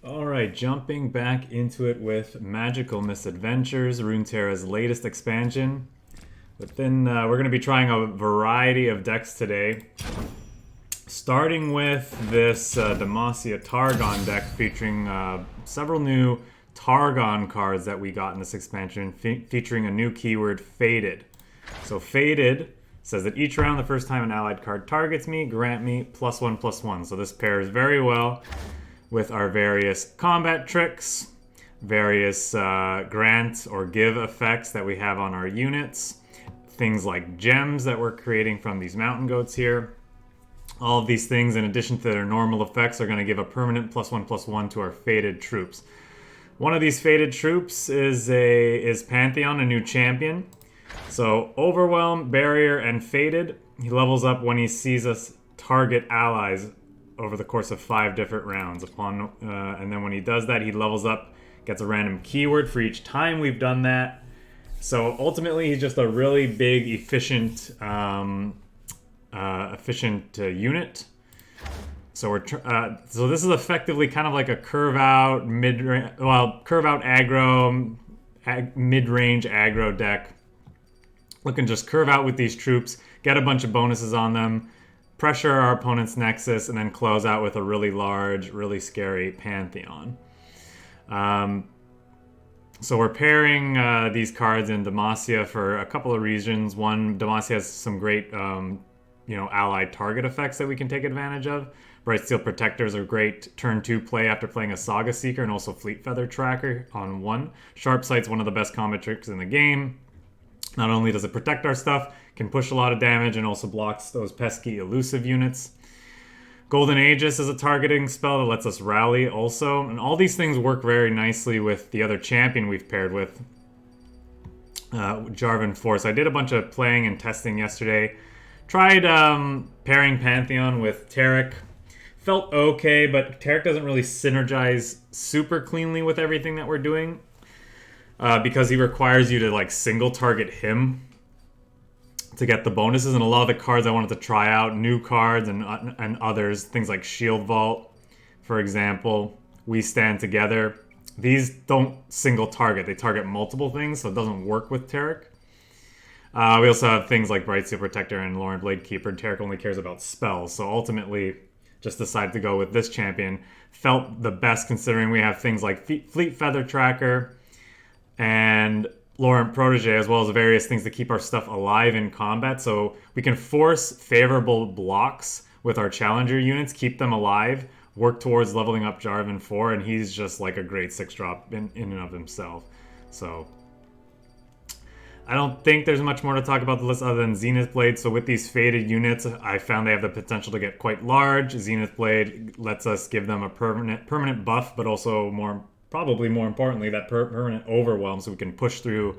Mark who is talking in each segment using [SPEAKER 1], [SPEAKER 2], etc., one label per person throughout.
[SPEAKER 1] Alright, jumping back into it with Magical Misadventures, Runterra's latest expansion. But then we're going to be trying a variety of decks today. Starting with this Demacia Targon deck featuring several new Targon cards that we got in this expansion, featuring a new keyword, Faded. So Faded says that each round, the first time an allied card targets me, grant me +1/+1. So this pairs very well with our various combat tricks, various grant or give effects that we have on our units, things like gems that we're creating from these mountain goats here. All of these things, in addition to their normal effects, are going to give a permanent +1/+1 to our Faded troops. One of these Faded troops is Pantheon, a new champion. So Overwhelm, Barrier, and Faded. He levels up when he sees us target allies over the course of 5 different rounds. And then when he does that, he levels up, gets a random keyword for each time we've done that. So ultimately, he's just a really big, efficient unit. So so this is effectively kind of like a curve out aggro, mid-range aggro deck. Looking just curve out with these troops, get a bunch of bonuses on them, pressure our opponent's Nexus, and then close out with a really large, really scary Pantheon. So we're pairing these cards in Demacia for a couple of reasons. One, Demacia has some great, allied target effects that we can take advantage of. Bright Steel Protectors are great turn 2 play after playing a Saga Seeker and also Fleet Feather Tracker on 1. Sharp Sight's one of the best combat tricks in the game. Not only does it protect our stuff, can push a lot of damage and also blocks those pesky elusive units. Golden Aegis is a targeting spell that lets us rally also. And all these things work very nicely with the other champion we've paired with, Jarven Force. I did a bunch of playing and testing yesterday. Tried pairing Pantheon with Taric. Felt okay, but Taric doesn't really synergize super cleanly with everything that we're doing. Because he requires you to single target him to get the bonuses, and a lot of the cards I wanted to try out, new cards and others, things like Shield Vault, for example, We Stand Together. These don't single target; they target multiple things, so it doesn't work with Taric. We also have things like Bright Steel Protector and Lauren Blade Keeper. Taric only cares about spells, so ultimately, just decided to go with this champion. Felt the best considering we have things like Fleet Feather Tracker and Laurent Protege, as well as various things to keep our stuff alive in combat. So we can force favorable blocks with our challenger units, keep them alive, work towards leveling up Jarven 4, and he's just like a great 6-drop in and of himself. So I don't think there's much more to talk about the list other than Zenith Blade. So with these Faded units, I found they have the potential to get quite large. Zenith Blade lets us give them a permanent buff, but also probably more importantly, that permanent overwhelm, so we can push through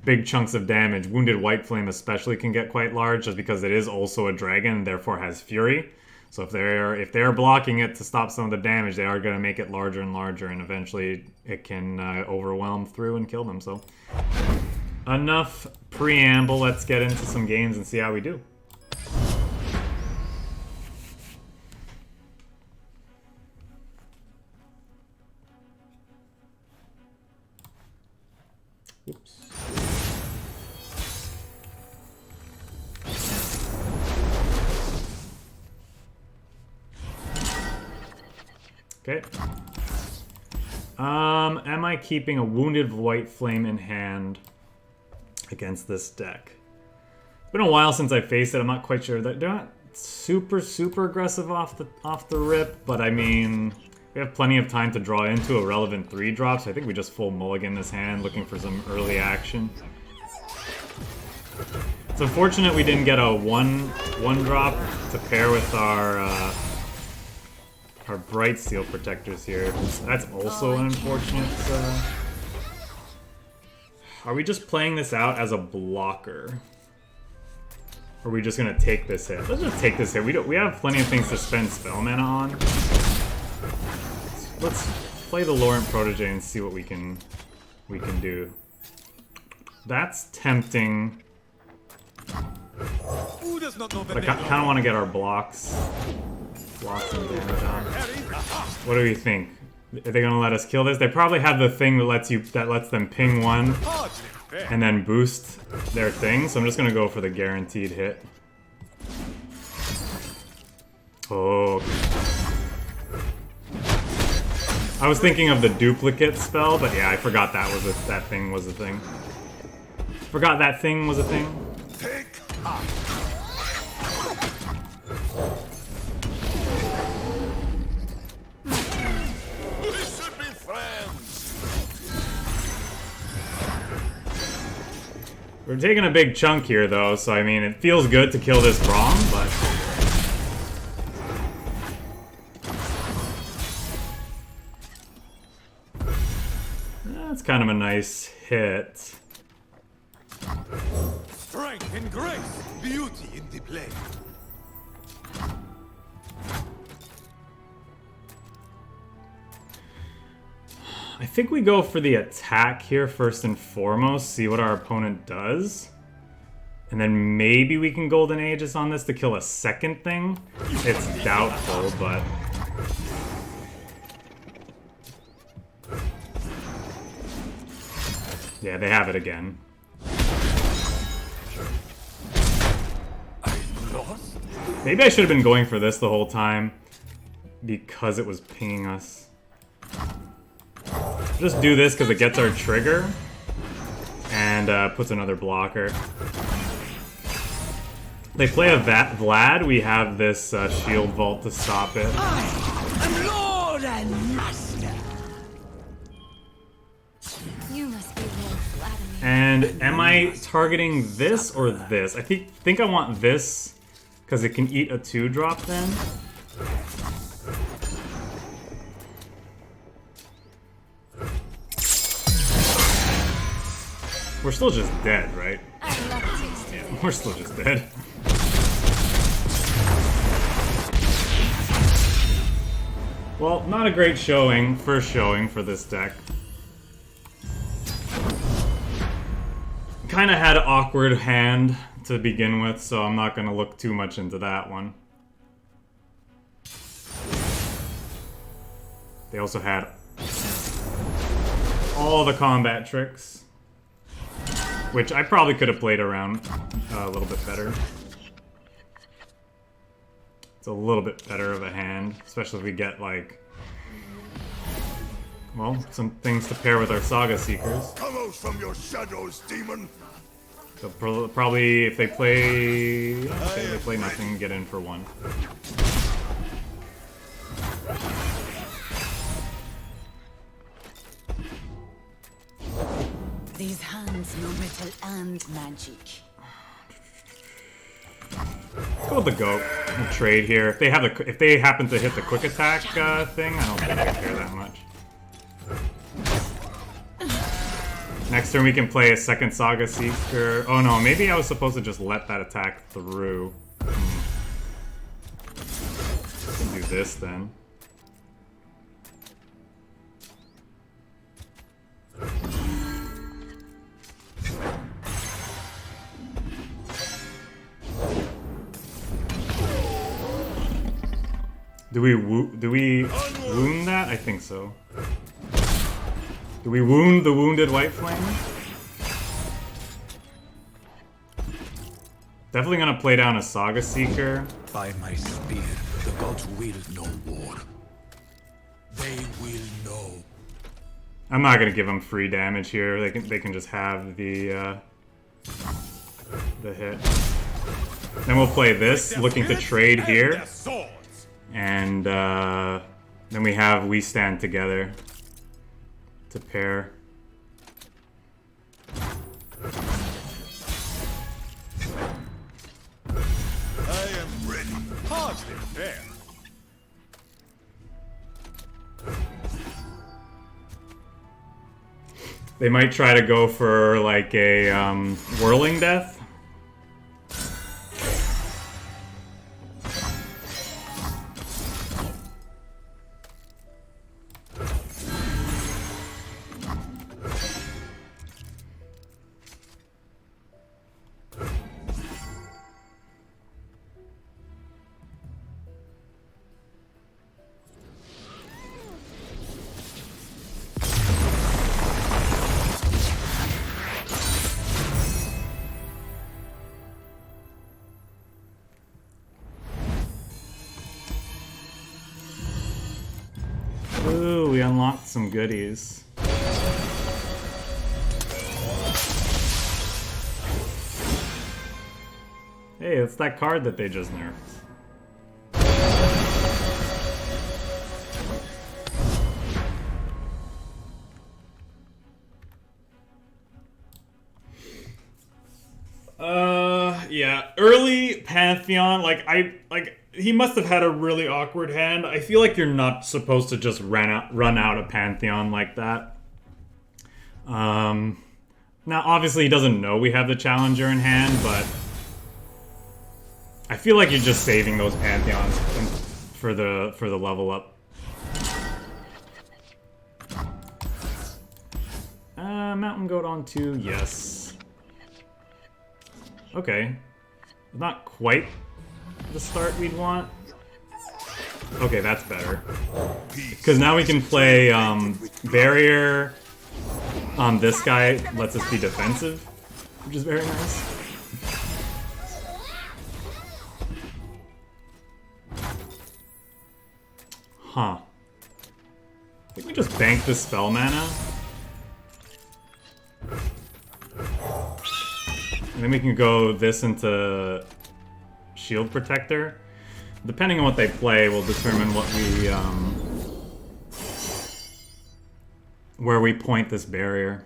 [SPEAKER 1] big chunks of damage. Wounded White Flame especially can get quite large, just because it is also a dragon and therefore has fury. So if they're blocking it to stop some of the damage, they are going to make it larger and larger, and eventually it can overwhelm through and kill them. So enough preamble. Let's get into some games and see how we do. Oops. Okay. Am I keeping a Wounded White Flame in hand against this deck? It's been a while since I faced it. I'm not quite sure. They're not super aggressive off the rip, but I mean, we have plenty of time to draw into a relevant 3-drop, so I think we just full mulligan this hand, looking for some early action. It's unfortunate we didn't get a one drop to pair with our Bright Steel Protectors here. That's also an unfortunate. Are we just playing this out as a blocker? Or are we just gonna take this hit? Let's just take this hit. We have plenty of things to spend spell mana on. Let's play the Laurent Protege and see what we can do. That's tempting. But I kind of want to get our blocks and damage on. What do we think? Are they gonna let us kill this? They probably have the thing that lets them ping one and then boost their thing. So I'm just gonna go for the guaranteed hit. Oh. I was thinking of the duplicate spell, but yeah, I forgot that thing was a thing. Forgot that thing was a thing.
[SPEAKER 2] Take up. We should be friends.
[SPEAKER 1] We're taking a big chunk here, though, so I mean, it feels good to kill this Braum, but... That's kind of a nice hit.
[SPEAKER 2] Strength and grace, beauty in the play.
[SPEAKER 1] I think we go for the attack here first and foremost, see what our opponent does. And then maybe we can Golden Aegis on this to kill a second thing. It's doubtful, but... Yeah, they have it again. Maybe I should have been going for this the whole time because it was pinging us. Just do this because it gets our trigger and puts another blocker. They play a Vlad, we have this shield vault to stop it.
[SPEAKER 3] I'm Lord and Master.
[SPEAKER 4] You must be Lord Vladimir.
[SPEAKER 1] And am I targeting this or this? I think I want this because it can eat a 2-drop then. We're still just dead, right?
[SPEAKER 4] I love tasting
[SPEAKER 1] Yeah, we're still just dead. Well, not a great showing, first showing for this deck. Kinda had an awkward hand to begin with, so I'm not gonna look too much into that one. They also had all the combat tricks, which I probably could have played around a little bit better. It's a little bit better of a hand, especially if we get, like, well, some things to pair with our Saga Seekers.
[SPEAKER 2] Come out from your shadows, demon.
[SPEAKER 1] So probably if they play... Okay, they play nothing, get in for 1.
[SPEAKER 3] These hands know metal and magic.
[SPEAKER 1] Let's go with the goat. We'll trade here. If they happen to hit the quick attack thing, I don't think I care that much. Next turn we can play a second Saga Seeker. Oh no, maybe I was supposed to just let that attack through. Can do this then. Do we wound that? I think so. Do we wound the wounded White Flame? Definitely gonna play down a Saga Seeker.
[SPEAKER 5] By my spear, the gods will know war. They will know.
[SPEAKER 1] I'm not gonna give them free damage here. They can just have the hit. Then we'll play this, looking to trade here. And then we stand together to pair.
[SPEAKER 2] I am ready. Hardly fair.
[SPEAKER 1] They might try to go for like a Whirling Death. Ooh, we unlocked some goodies. Hey, it's that card that they just nerfed. Yeah, early Pantheon, he must have had a really awkward hand. I feel like you're not supposed to just run out of Pantheon like that. Now obviously he doesn't know we have the Challenger in hand, but I feel like you're just saving those Pantheons for the level up. Mountain Goat on 2, yes. Okay. Not quite the start we'd want. Okay, that's better. Because now we can play Barrier on this guy, lets us be defensive, which is very nice. Huh. I think we just bank the spell mana. And then we can go this into Shield Protector. Depending on what they play will determine what we where we point this barrier.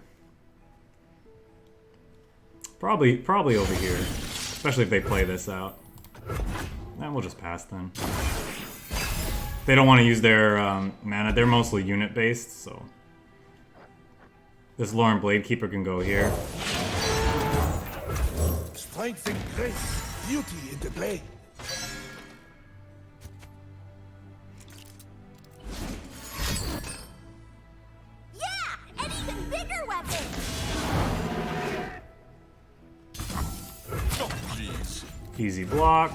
[SPEAKER 1] Probably over here. Especially if they play this out. And we'll just pass them. They don't want to use their mana. They're mostly unit based, so this Lauren Bladekeeper can go here.
[SPEAKER 5] Strength and grace, beauty in the blade.
[SPEAKER 4] Yeah, an even bigger weapon.
[SPEAKER 2] Oh, please.
[SPEAKER 1] Easy block.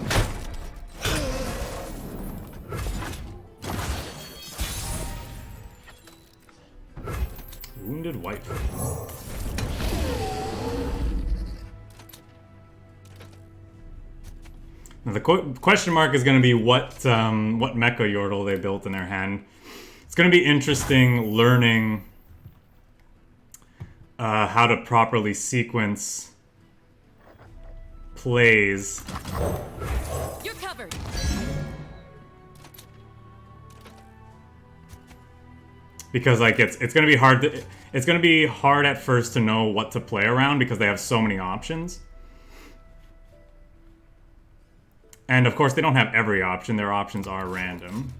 [SPEAKER 1] Wounded White. Now the question mark is going to be what Mecha Yordle they built in their hand. It's going to be interesting learning how to properly sequence plays.
[SPEAKER 4] You're covered.
[SPEAKER 1] Because like it's going to be hard it's going to be hard at first to know what to play around because they have so many options. And of course they don't have every option, their options are random.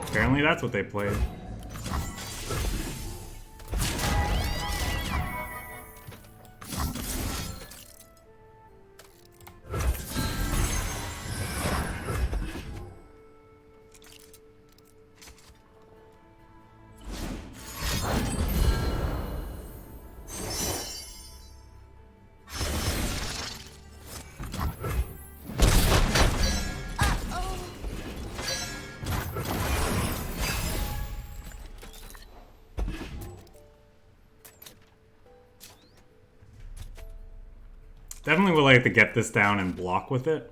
[SPEAKER 1] Apparently that's what they played. Definitely would like to get this down and block with it,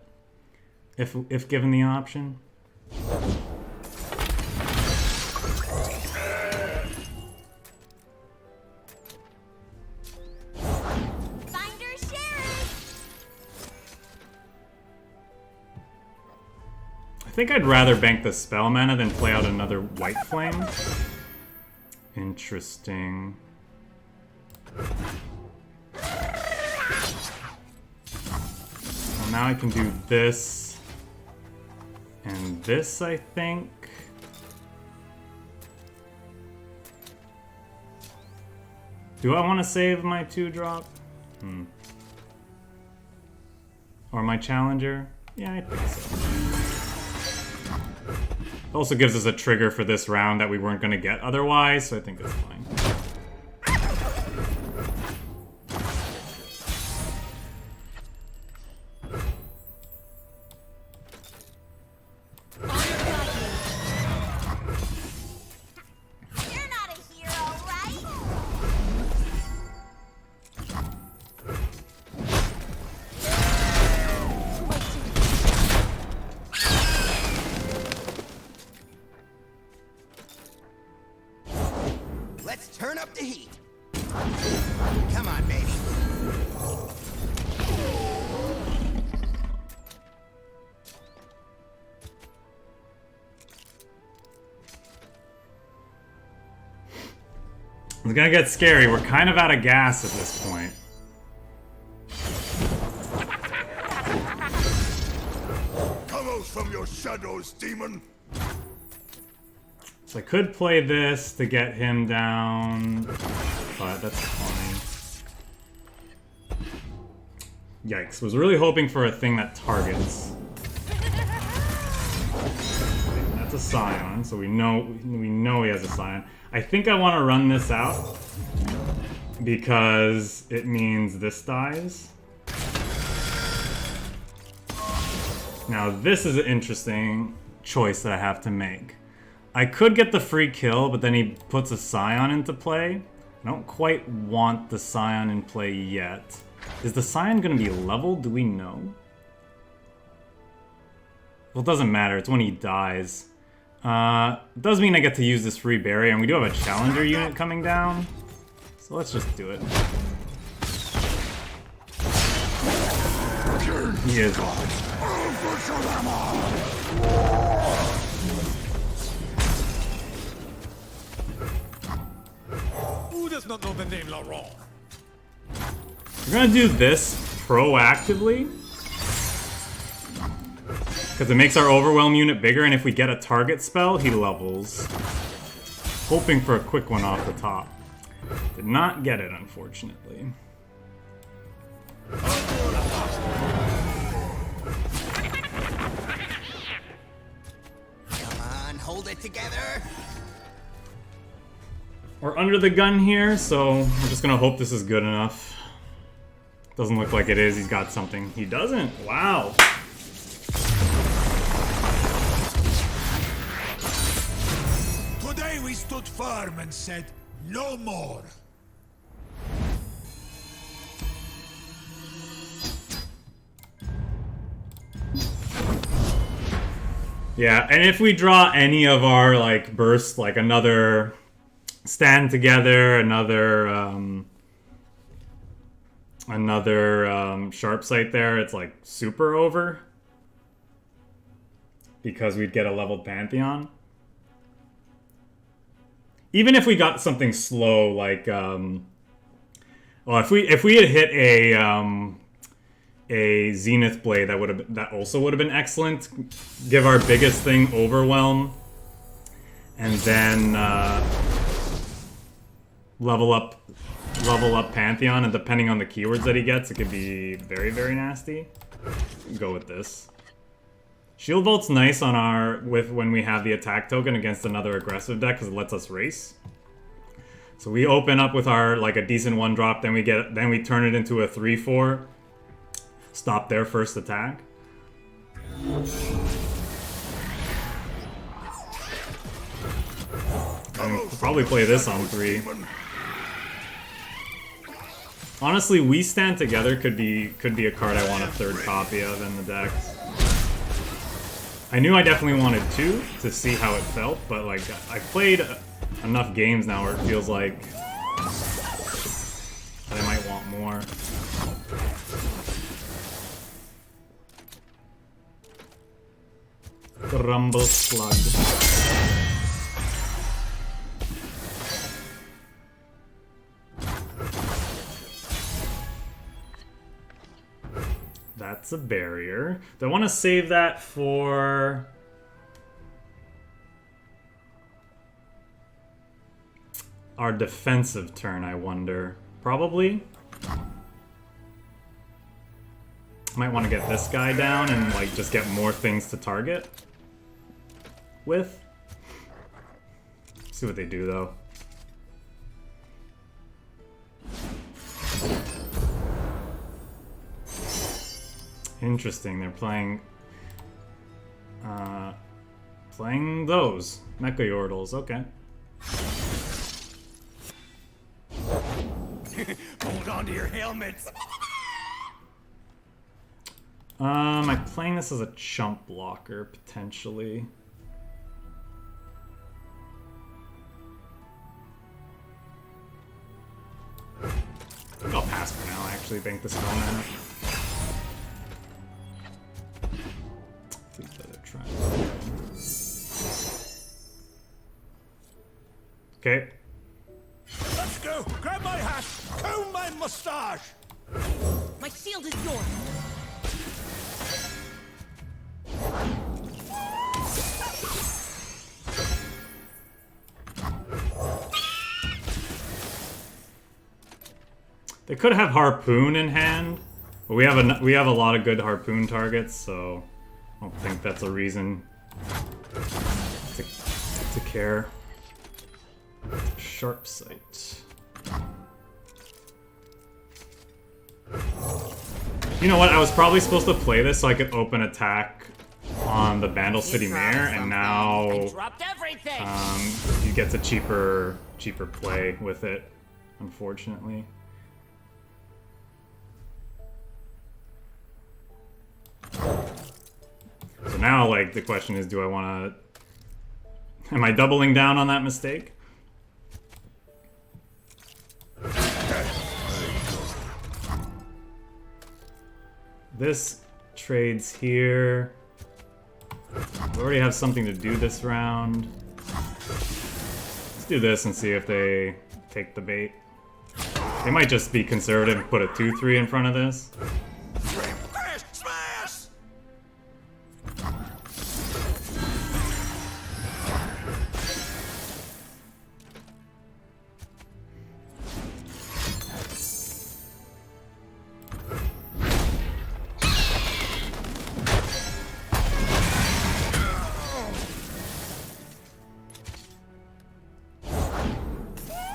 [SPEAKER 1] if given the option.
[SPEAKER 4] Finder sharers.
[SPEAKER 1] I think I'd rather bank the spell mana than play out another White Flame. Interesting. Now I can do this and this, I think. Do I want to save my 2-drop? Or my Challenger? Yeah, I think so. It also gives us a trigger for this round that we weren't going to get otherwise, so I think that's fine.
[SPEAKER 6] the heat. Come on, baby.
[SPEAKER 1] It's gonna get scary. We're kind of out of gas at this point.
[SPEAKER 2] Come out from your shadows, demon.
[SPEAKER 1] So I could play this to get him down, but that's fine. Yikes. Was really hoping for a thing that targets. That's a Scion, so we know he has a Scion. I think I want to run this out because it means this dies. Now this is an interesting choice that I have to make. I could get the free kill, but then he puts a Scion into play. I don't quite want the Scion in play yet. Is the Scion going to be leveled? Do we know? Well, it doesn't matter. It's when he dies. It does mean I get to use this free barrier, and we do have a challenger unit coming down. So let's just do it. He is on.
[SPEAKER 2] Who does not know the name Laurent?
[SPEAKER 1] We're gonna do this proactively. Because it makes our overwhelm unit bigger, and if we get a target spell, he levels. Hoping for a quick one off the top. Did not get it, unfortunately.
[SPEAKER 6] Come on, hold it together.
[SPEAKER 1] We're under the gun here, so I'm just gonna hope this is good enough. Doesn't look like it is. He's got something. He doesn't. Wow.
[SPEAKER 2] Today we stood firm and said, no more.
[SPEAKER 1] Yeah, and if we draw any of our, like, bursts, like another stand together, another sharp sight there, it's, like, super over. Because we'd get a leveled Pantheon. Even if we got something slow, like, well, if we had hit a Zenith Blade, that also would have been excellent. Give our biggest thing Overwhelm, and then level up Pantheon, and depending on the keywords that he gets, it could be very, very nasty. Go with this. Shield Vault's nice on our when we have the attack token against another aggressive deck because it lets us race. So we open up with our like a decent 1-drop, then we turn it into a 3/4. Stop their first attack. And we'll probably play this on 3. Honestly, We Stand Together could be a card I want a third copy of in the deck. I knew I definitely wanted 2 to see how it felt, but like I've played enough games now where it feels like that I might want more. Rumble Slug. That's a barrier. Do I want to save that for our defensive turn, I wonder? Probably. Might want to get this guy down and like just get more things to target with. See what they do though. Interesting, they're playing those. Mecha Yordles, okay.
[SPEAKER 6] Hold on to your helmets.
[SPEAKER 1] I'm playing this as a chump blocker, potentially. think I'll pass for now, actually. Bank the spell mana. Please let it try. Okay.
[SPEAKER 2] Let's go! Grab my hat! Comb my mustache!
[SPEAKER 3] My shield is yours.
[SPEAKER 1] They could have Harpoon in hand, but we have a lot of good Harpoon targets, so I don't think that's a reason to care. Sharp Sight. You know what? I was probably supposed to play this so I could open attack on the Bandle City Mare, and now
[SPEAKER 3] Dropped everything.
[SPEAKER 1] you get a cheaper play with it, unfortunately. So now, like, the question is, do I want to... Am I doubling down on that mistake? This trades here. We already have something to do this round. Let's do this and see if they take the bait. They might just be conservative and put a 2-3 in front of this.
[SPEAKER 2] Smash! Smash!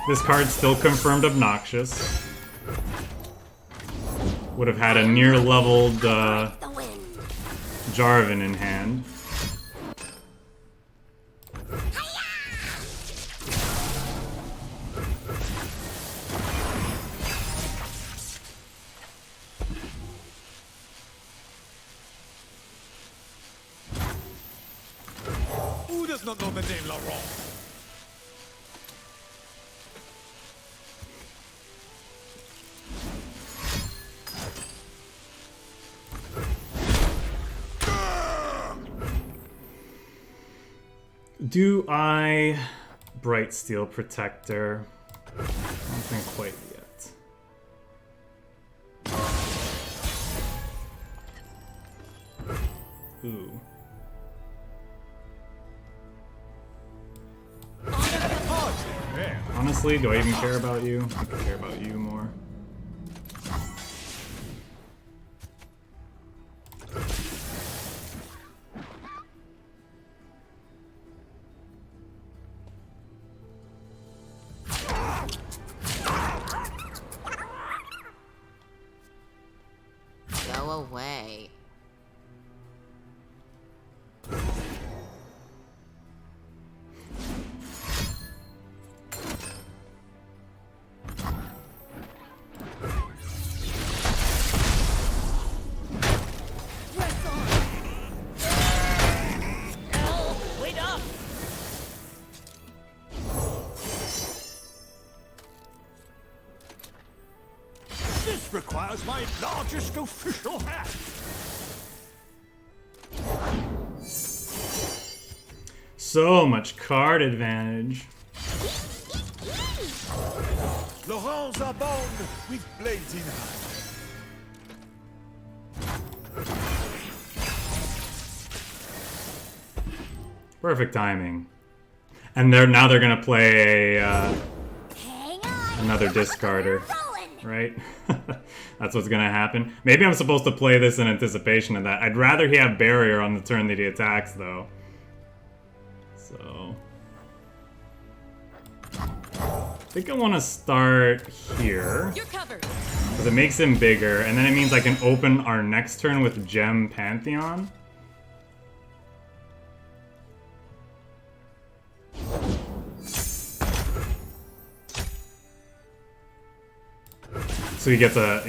[SPEAKER 1] This card's still confirmed obnoxious. Would have had a near-leveled Jarven in hand.
[SPEAKER 2] Who does not know the name Laurent?
[SPEAKER 1] Do I Bright Steel Protector? I don't think quite yet. Ooh. Honestly, do I even care about you? I could care about you more.
[SPEAKER 3] Go away. Wait up!
[SPEAKER 2] This requires my largest official hat.
[SPEAKER 1] So much card advantage.
[SPEAKER 2] Laurents are born with blades in hand.
[SPEAKER 1] Perfect timing. And now they're gonna play a,
[SPEAKER 4] Hang on.
[SPEAKER 1] another discarder,
[SPEAKER 4] Rolling.
[SPEAKER 1] right? That's what's gonna happen. Maybe I'm supposed to play this in anticipation of that. I'd rather he have barrier on the turn that he attacks, though. So I think I want to start here
[SPEAKER 3] You're covered.
[SPEAKER 1] because it makes him bigger, and then it means I can open our next turn with Gem Pantheon. So he gets a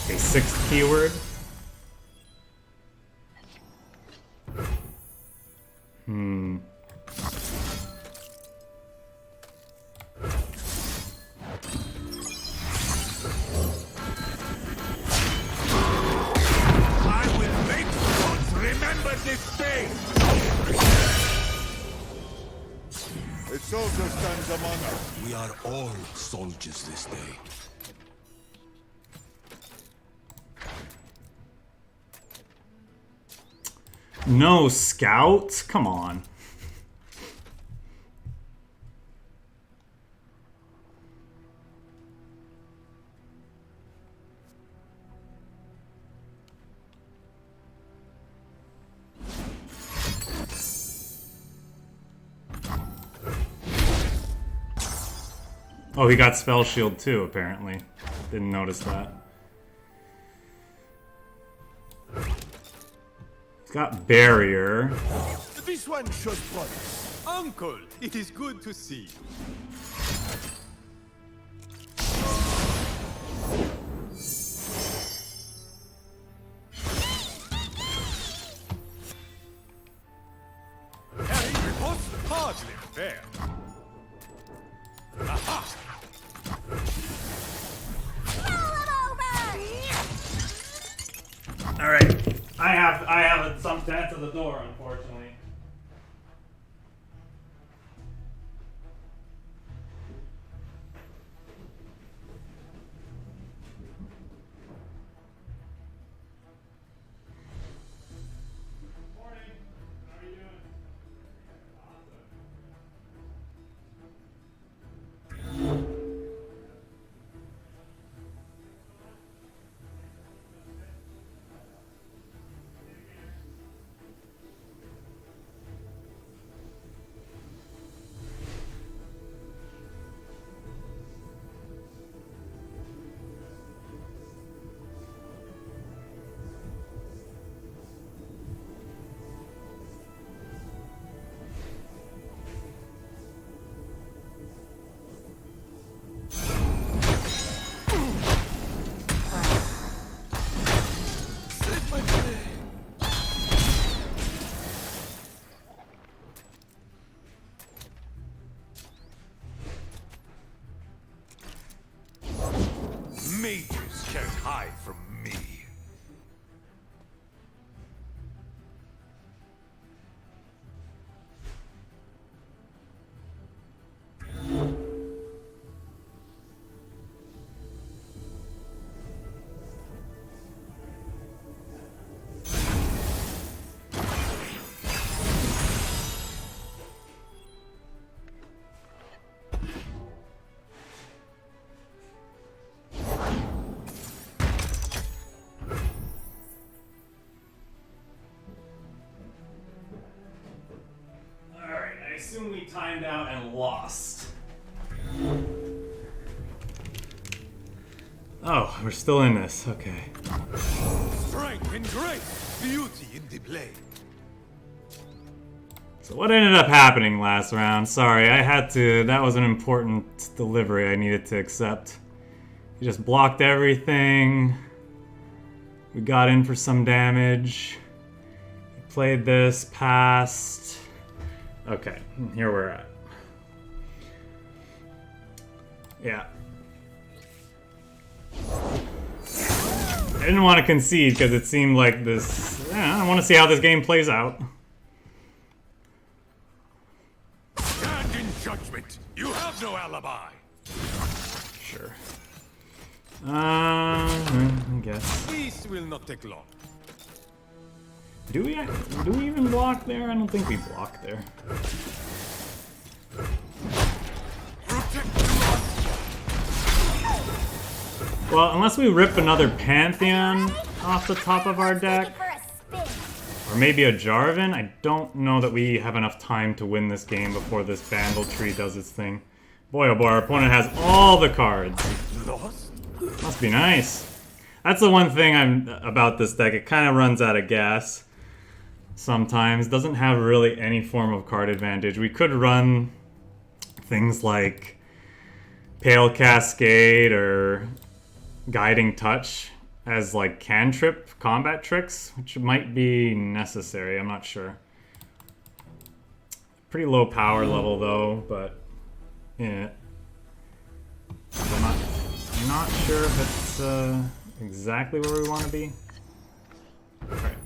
[SPEAKER 1] 6th keyword.
[SPEAKER 2] A soldier stands among us.
[SPEAKER 5] We are all soldiers this day.
[SPEAKER 1] No scouts? Come on. Oh, he got spell shield too, apparently. Didn't notice that. He's got barrier.
[SPEAKER 2] This one shows promise.
[SPEAKER 6] Uncle, it is good to see you. Harry, riposte hardly fair. Aha!
[SPEAKER 1] All right, I have some to answer the door, unfortunately. Morning. How are you doing?
[SPEAKER 2] Mages can't hide from me.
[SPEAKER 1] I assume we timed out and lost. Oh, we're still in this. Okay.
[SPEAKER 2] Strength and grace, beauty in the blade.
[SPEAKER 1] So what ended up happening last round? Sorry, I had to... That was an important delivery I needed to accept. He just blocked everything. We got in for some damage. He played this, passed. Okay, here we're at. Yeah. I didn't want to concede because it seemed like this... I want to see how this game plays out.
[SPEAKER 2] Stand in judgment. You have no alibi.
[SPEAKER 1] Sure. I guess.
[SPEAKER 6] This will not take long.
[SPEAKER 1] Do we even block there? I don't think we block there. Well, unless we rip another Pantheon off the top of our deck, or maybe a Jarven, I don't know that we have enough time to win this game before this Vandal tree does its thing. Boy, oh boy, our opponent has all the cards. Must be nice. That's the one thing about this deck. It kind of runs out of gas sometimes. Doesn't have really any form of card advantage. We could run things like Pale Cascade or Guiding Touch as like cantrip combat tricks, which might be necessary. I'm not sure. Pretty low power level though, but yeah. I'm not sure if it's exactly where we want to be. Alright.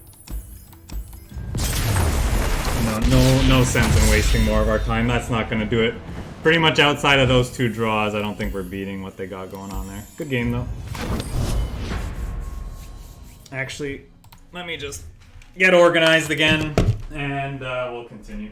[SPEAKER 1] no sense in wasting more of our time. That's not going to do it. Pretty much outside of those two draws, I don't think we're beating what they got going on there. Good game, though. Actually, let me just get organized again, and we'll continue.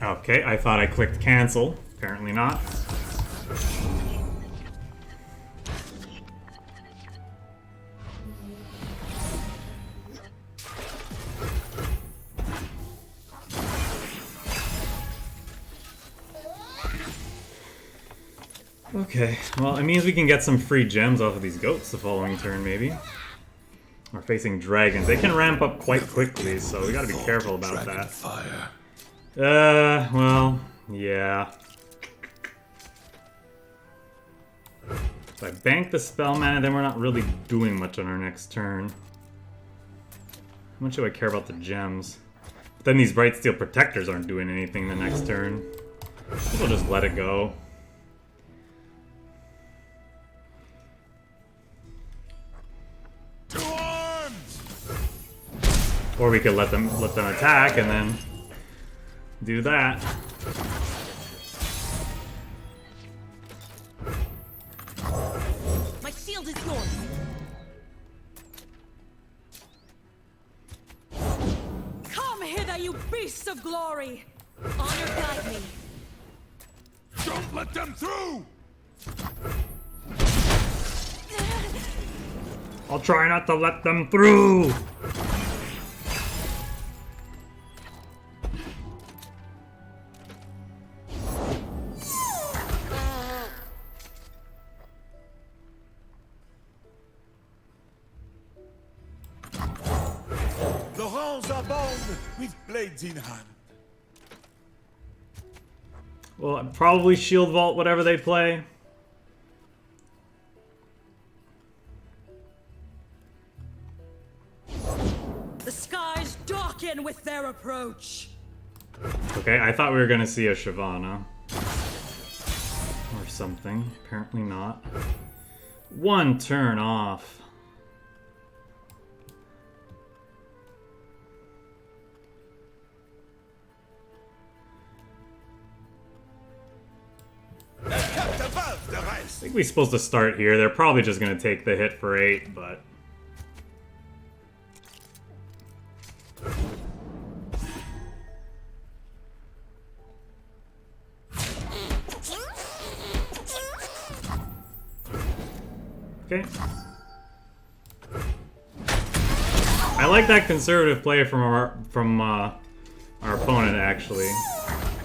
[SPEAKER 1] Okay, I thought I clicked cancel. Apparently not. Okay, well, it means we can get some free gems off of these goats the following turn, maybe. We're facing dragons. They can ramp up quite quickly, so we gotta be careful about that.
[SPEAKER 5] Fire.
[SPEAKER 1] Well, yeah. If I bank the spell mana, then we're not really doing much on our next turn. How much do I care about the gems? But then these Bright Steel Protectors aren't doing anything the next turn. I think we'll just let it go.
[SPEAKER 2] To arms!
[SPEAKER 1] Or we could let them attack and then do that.
[SPEAKER 3] My shield is yours.
[SPEAKER 7] Come hither, you beasts of glory!
[SPEAKER 3] Honor guide me.
[SPEAKER 2] Don't let them through!
[SPEAKER 1] I'll try not to let them through!
[SPEAKER 2] The rangs are bound with blades in hand.
[SPEAKER 1] Well, I'd probably shield vault whatever they play.
[SPEAKER 7] The skies darken with their approach.
[SPEAKER 1] Okay, I thought we were gonna see a Shyvana. Or something. Apparently not. One turn off.
[SPEAKER 2] Kept above the
[SPEAKER 1] I
[SPEAKER 2] rest.
[SPEAKER 1] think we're supposed to start here. They're probably just gonna take the hit for 8, but... Okay. I like that conservative play from our opponent, actually.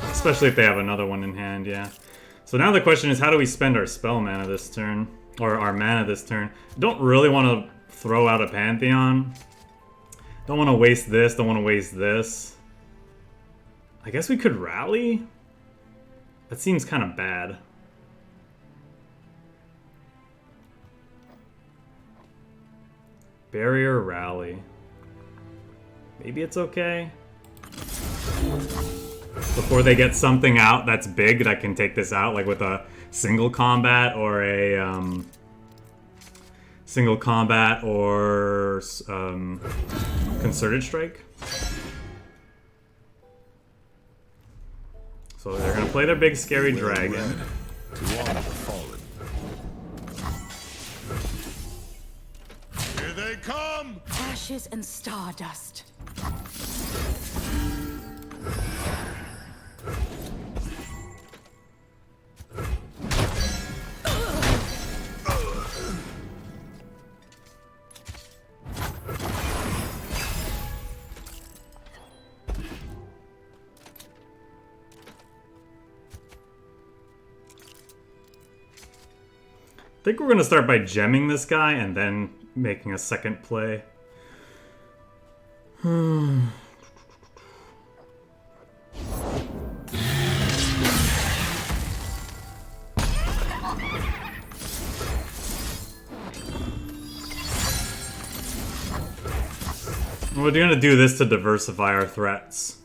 [SPEAKER 1] Especially if they have another one in hand, yeah. So now the question is, how do we spend our spell mana this turn? Or our mana this turn? Don't really want to throw out a Pantheon. Don't want to waste this, don't want to waste this. I guess we could rally? That seems kind of bad. Barrier rally. Maybe it's okay. Before they get something out that's big that can take this out, like with a single combat or a concerted strike. So they're gonna play their big scary dragon.
[SPEAKER 5] To honor the fallen.
[SPEAKER 2] Here they come!
[SPEAKER 7] Ashes and stardust.
[SPEAKER 1] I think we're gonna start by gemming this guy and then making a second play. We're gonna do this to diversify our threats.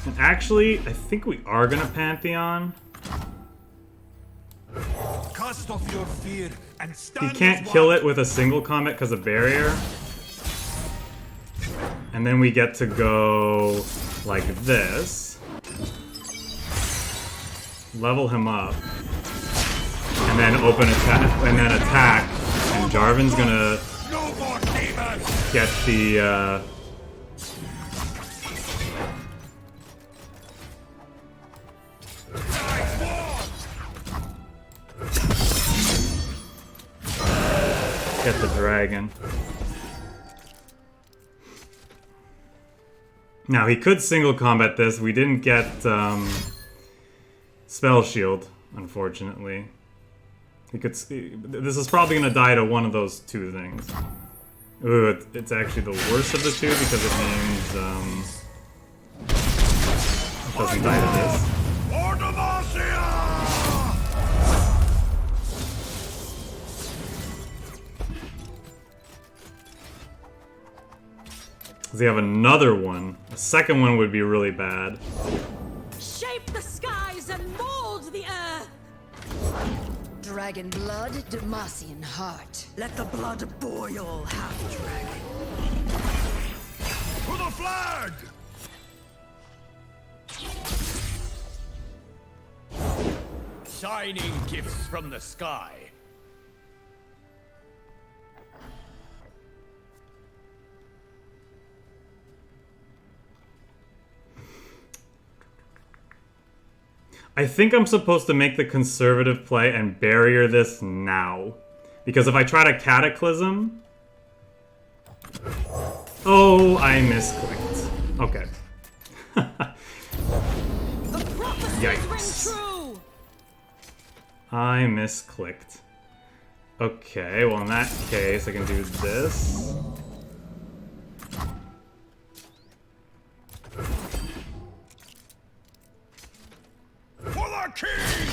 [SPEAKER 1] And actually, I think we are gonna Pantheon.
[SPEAKER 2] Cast off your fear and
[SPEAKER 1] He
[SPEAKER 2] stand
[SPEAKER 1] can't
[SPEAKER 2] as
[SPEAKER 1] kill
[SPEAKER 2] one.
[SPEAKER 1] it with a single combat because of barrier. And then we get to go like this. Level him up. And then open attack, and then attack. And Jarvan's gonna
[SPEAKER 2] No more demons!
[SPEAKER 1] get the, get the dragon. Now, he could single combat this. We didn't get, Spell Shield, unfortunately. He could. This is probably gonna die to one of those two things. Ooh, it's actually the worst of the two because it means it doesn't die to this. Does he have another one? A second one would be really bad.
[SPEAKER 7] Shape the skies and mold the earth.
[SPEAKER 3] Dragon blood, Demacian heart.
[SPEAKER 7] Let the blood boil, half-dragon.
[SPEAKER 2] To the flag!
[SPEAKER 6] Shining gifts from the sky.
[SPEAKER 1] I think I'm supposed to make the conservative play and barrier this now. Because if I try to Cataclysm... Oh, I misclicked. Okay.
[SPEAKER 7] The prophecies
[SPEAKER 1] Yikes.
[SPEAKER 7] ring true.
[SPEAKER 1] I misclicked. Okay, well in that case I can do this.
[SPEAKER 2] For the king!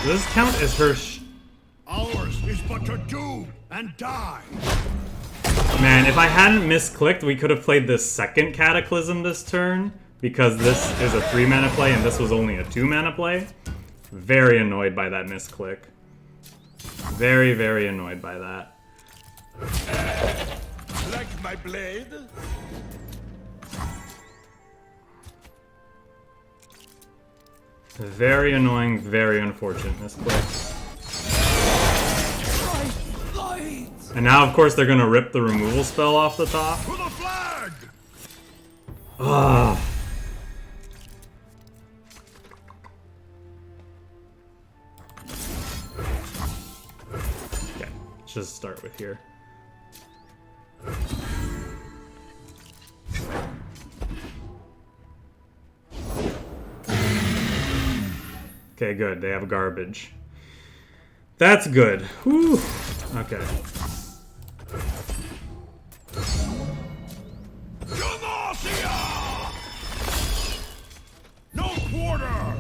[SPEAKER 1] Does this count as her
[SPEAKER 2] Ours is but to do and die.
[SPEAKER 1] Man, if I hadn't misclicked, we could have played this second Cataclysm this turn. Because this is a 3-mana play and this was only a 2-mana play. Very annoyed by that misclick. Very, very annoyed by that.
[SPEAKER 2] Like my blade?
[SPEAKER 1] Very annoying, very unfortunate misclick. And now, of course, they're gonna rip the removal spell off the top.
[SPEAKER 2] To the flag!
[SPEAKER 1] Ugh. Okay, let's just start with here. Okay, good. They have garbage. That's good. Whew. Okay.
[SPEAKER 2] Demacia! No quarter!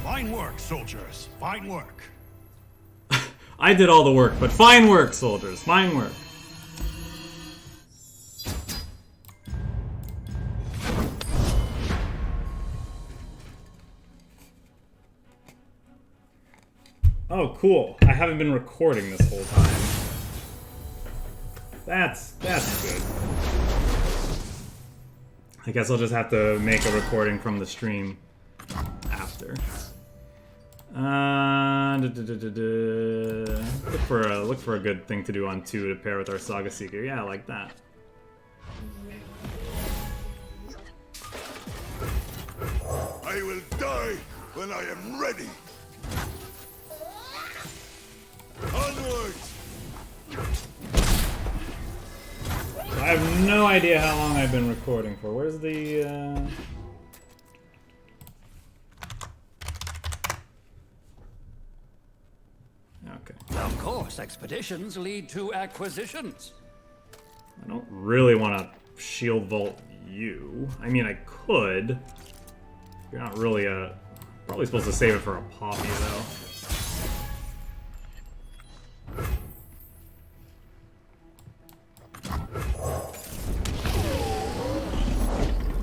[SPEAKER 2] Fine work, soldiers. Fine work.
[SPEAKER 1] I did all the work, but fine work, soldiers. Fine work. Oh, cool. I haven't been recording this whole time. That's good. I guess I'll just have to make a recording from the stream after. Look for a good thing to do on 2 to pair with our Saga Seeker. Yeah, I like that.
[SPEAKER 2] I will die when I am ready. Onward!
[SPEAKER 1] I have no idea how long I've been recording for. Where's the, Okay.
[SPEAKER 6] Of course, expeditions lead to acquisitions.
[SPEAKER 1] I don't really want to shield vault you. I mean, I could. You're not really probably supposed to save it for a poppy, though.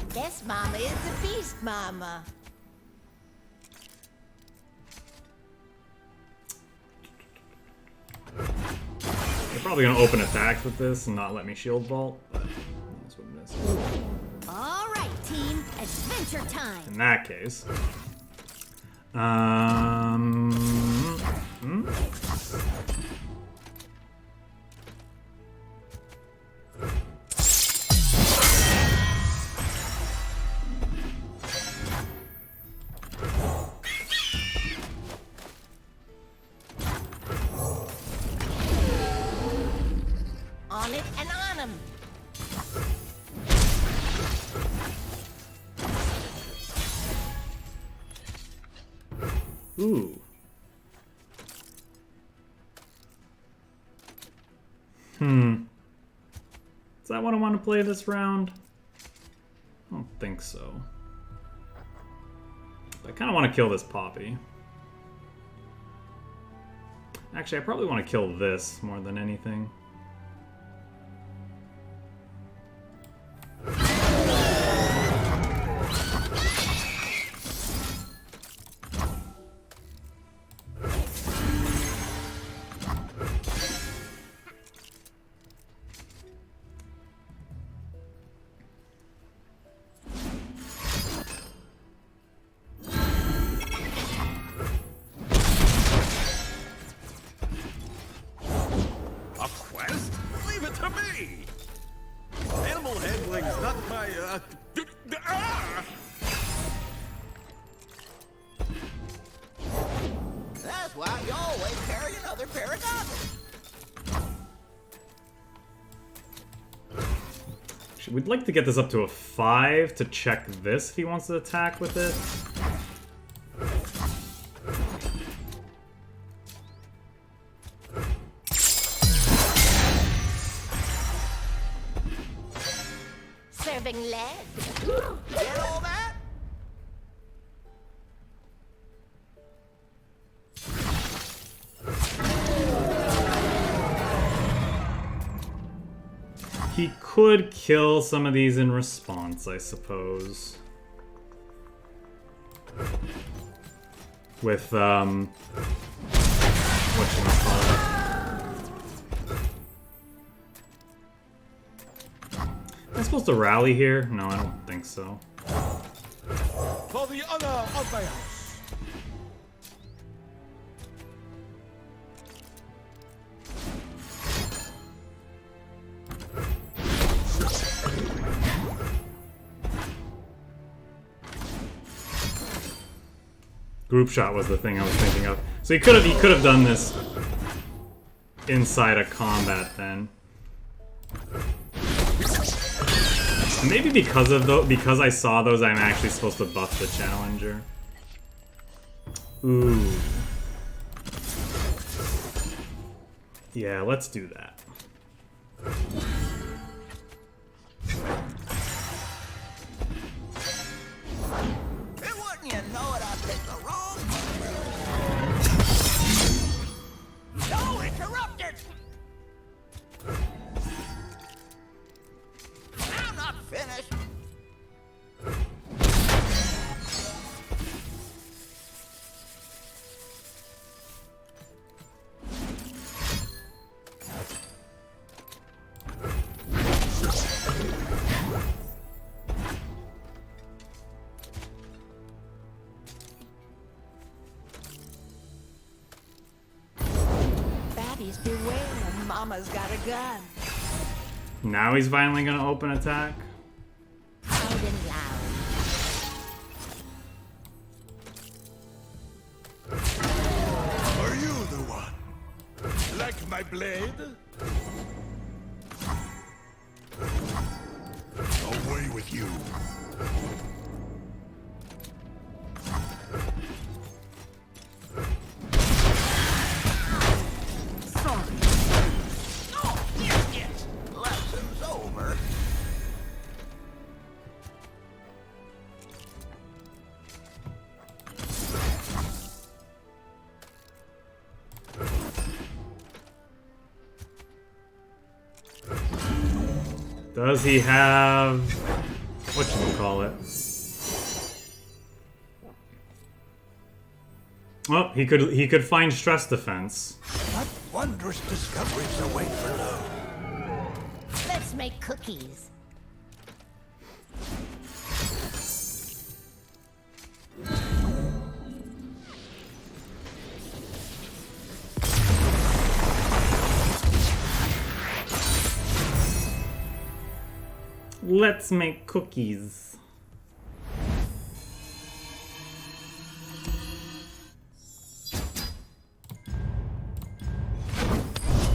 [SPEAKER 4] This mama is the beast mama.
[SPEAKER 1] They're probably gonna open attacks with this and not let me shield vault, but that's what it is.
[SPEAKER 4] All right, team, adventure time.
[SPEAKER 1] In that case,
[SPEAKER 4] On it and on 'em.
[SPEAKER 1] ooh. Is that what I want to play this round? I don't think so. I kind of want to kill this poppy. Actually, I probably want to kill this more than anything.
[SPEAKER 5] A quest? Leave it to me! Animal handling's not my, ah!
[SPEAKER 8] That's why you always carry another pair of goggles.
[SPEAKER 1] We'd like to get this up to a 5 to check this if he wants to attack with it.
[SPEAKER 4] Serving lead.
[SPEAKER 8] Get all that?
[SPEAKER 1] He could kill some of these in response, I suppose. With, whatchamacallit. Am I supposed to rally here? No, I don't think so.
[SPEAKER 2] For the honor of my house.
[SPEAKER 1] Group shot was the thing I was thinking of. So he could have done this inside a combat then. Maybe because I saw those, I'm actually supposed to buff the challenger. Ooh. Yeah, let's do that.
[SPEAKER 8] And wouldn't you know it, I picked the wrong one. No, interrupted! I'm not finished.
[SPEAKER 4] Baddies beware, Mama's got a gun.
[SPEAKER 1] Now he's finally gonna open attack.
[SPEAKER 4] Loud and loud.
[SPEAKER 2] my blade? Away with you.
[SPEAKER 8] Lesson's over.
[SPEAKER 1] Does he have whatchamacallit? Well, he could find stress defense.
[SPEAKER 2] What wondrous discoveries await below?
[SPEAKER 4] Let's make cookies.
[SPEAKER 1] Let's make cookies.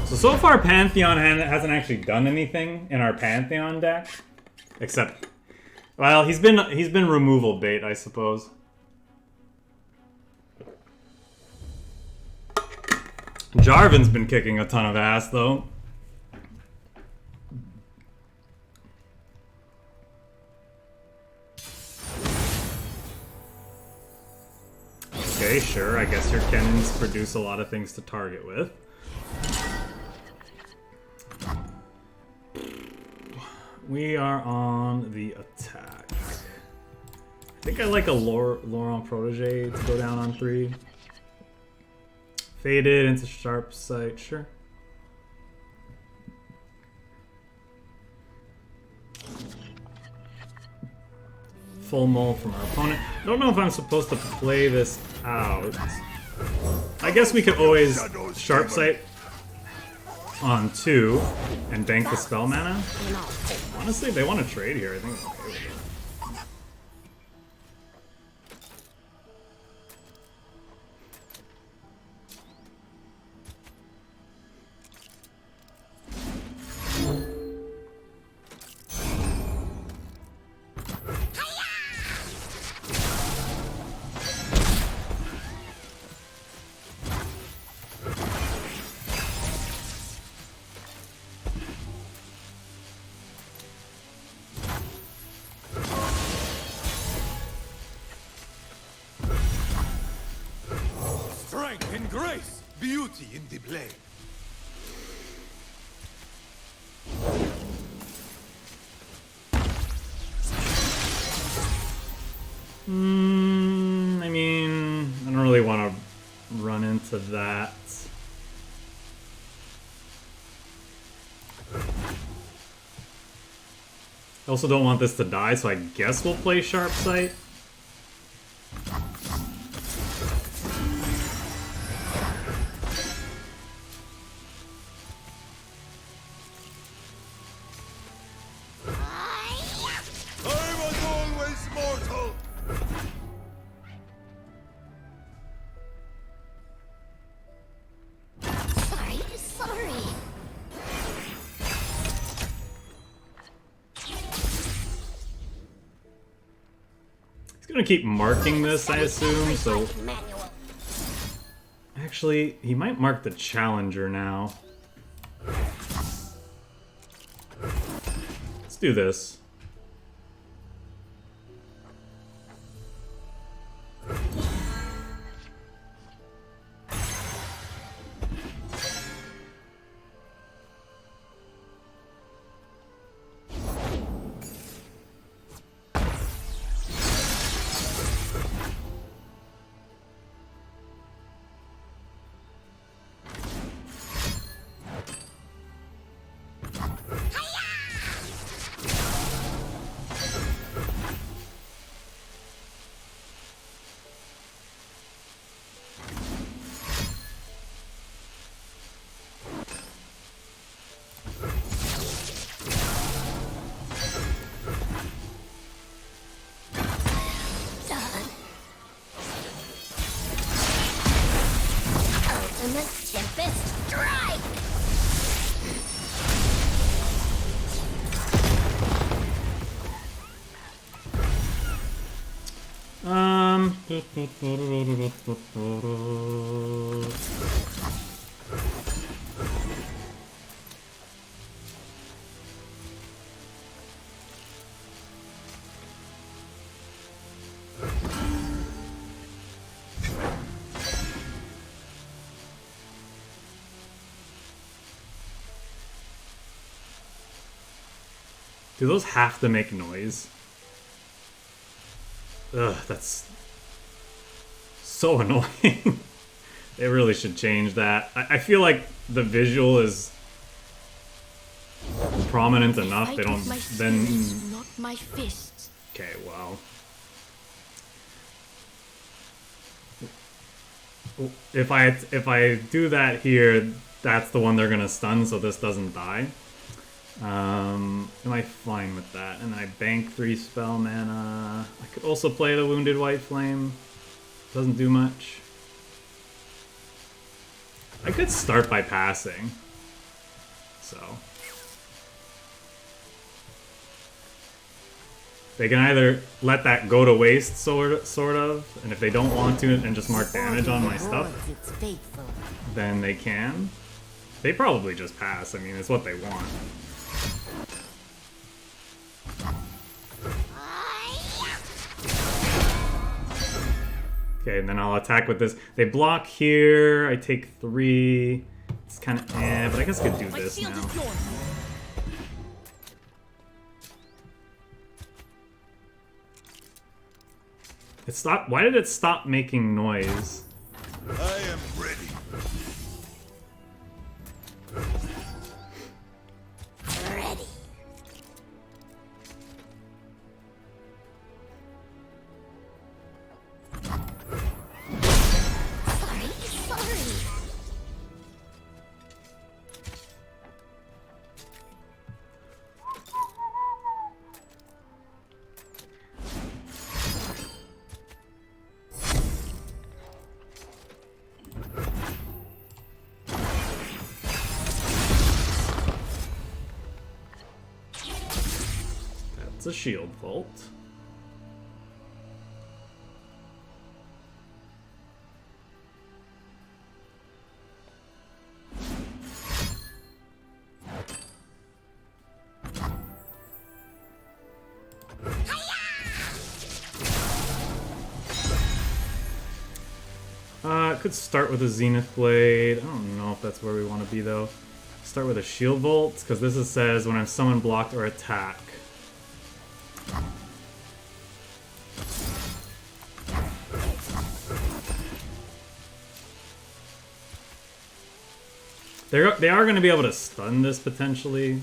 [SPEAKER 1] So far Pantheon hasn't actually done anything in our Pantheon deck. Except, well, he's been removal bait, I suppose. Jarven's been kicking a ton of ass, though. Okay, sure, I guess your cannons produce a lot of things to target with. We are on the attack. I think I like a Laurent Protege to go down on 3. Faded into sharp sight, sure. Full mull from our opponent. I don't know if I'm supposed to play this out. I guess we could always sharp sight on 2 and bank the spell mana. Honestly, if they want to trade here, I think I'm okay with it.
[SPEAKER 2] Strength and grace, beauty in the blade.
[SPEAKER 1] I mean, I don't really want to run into that. I also don't want this to die, so I guess we'll play Sharp Sight.
[SPEAKER 2] I was always mortal.
[SPEAKER 4] Sorry.
[SPEAKER 1] He's gonna keep marking this, I assume, so... Actually, he might mark the Challenger now. Let's do this. Do those have to make noise? Ugh, that's so annoying. They really should change that. I feel like the visual is prominent enough. They don't then.
[SPEAKER 3] Not my fists.
[SPEAKER 1] Okay, well. If I do that here, that's the one they're gonna stun, so this doesn't die. Am I fine with that? And then I bank 3 spell mana. I could also play the Wounded White Flame. Doesn't do much. I could start by passing. So. They can either let that go to waste, sort of, and if they don't want to and just mark damage on my stuff, then they can. They probably just pass. I mean, it's what they want. Okay, and then I'll attack with this. They block here. I take 3. It's kind of but I guess I could do this now. It stopped. Why did it stop making noise?
[SPEAKER 2] I am ready.
[SPEAKER 4] Ready. Sorry.
[SPEAKER 1] That's a shield vault. Could start with a Zenith Blade. I don't know if that's where we want to be though. Start with a Shield Vault, because this says when I'm summoned, blocked, or attack. They are going to be able to stun this potentially.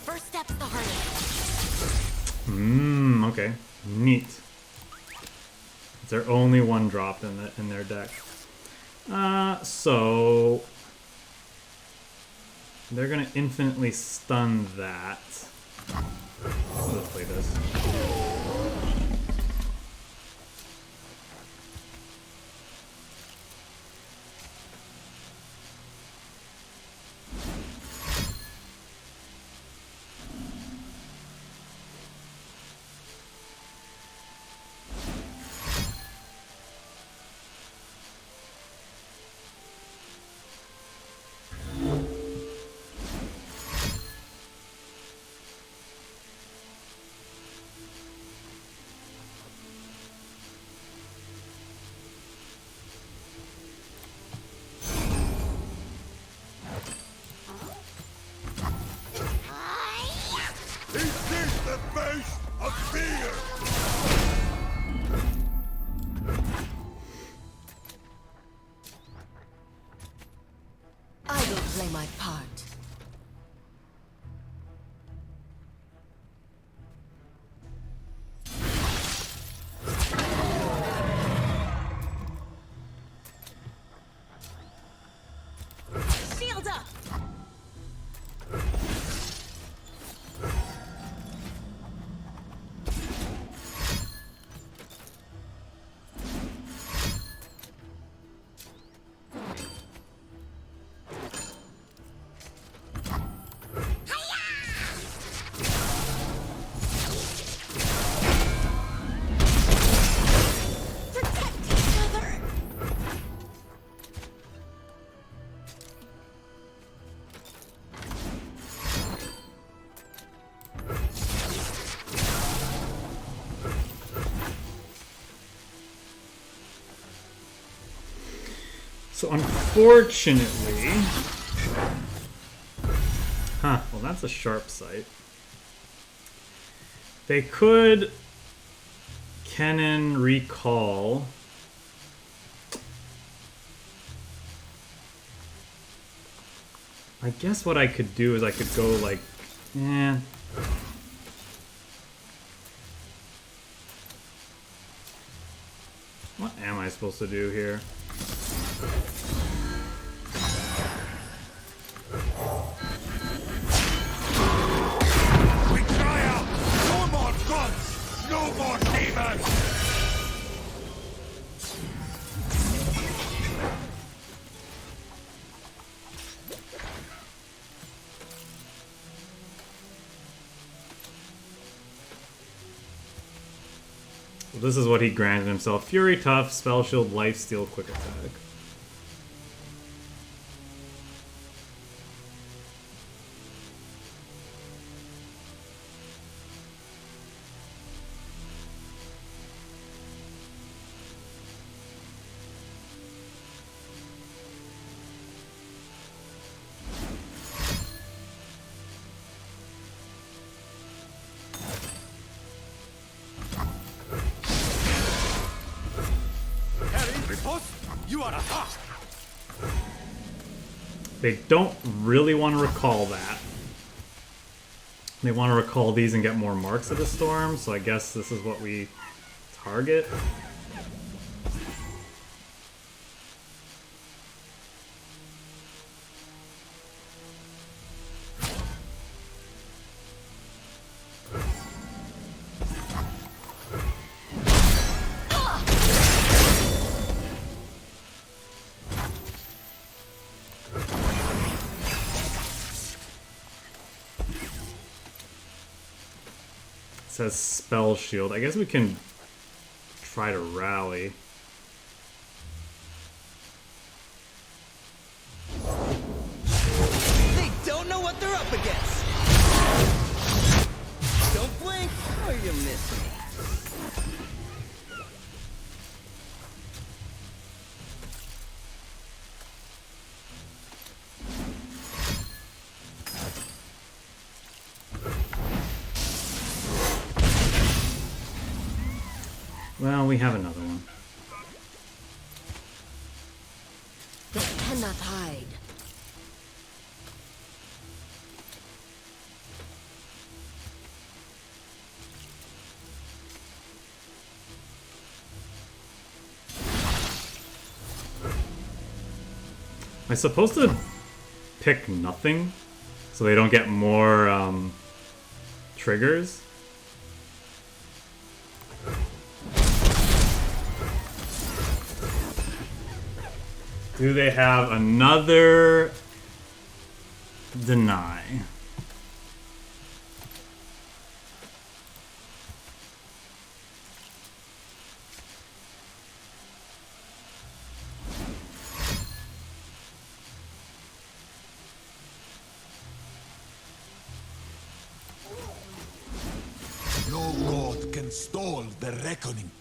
[SPEAKER 4] First step's the hardest.
[SPEAKER 1] Okay. Neat. Is there only one drop in their deck? So they're gonna infinitely stun that. Let's play this.
[SPEAKER 2] Is this the face of fear?
[SPEAKER 3] I will play my part.
[SPEAKER 1] So unfortunately... Huh, well that's a sharp sight. They could Kennen recall. I guess what I could do is I could go like, what am I supposed to do here?
[SPEAKER 2] We cry out, no more gods, no more demons!
[SPEAKER 1] Well, this is what he granted himself. Fury Tough, Spell Shield, Life Steal, Quick Attack. They don't really want to recall that. They want to recall these and get more marks of the storm, so I guess this is what we target. Says Spell Shield. I guess we can try to rally.
[SPEAKER 8] They don't know what they're up against. Don't blink or you miss me.
[SPEAKER 1] Well, we have another one.
[SPEAKER 3] They cannot hide.
[SPEAKER 1] Am I supposed to pick nothing so they don't get more triggers? Do they have another deny?
[SPEAKER 2] No god can stall the reckoning.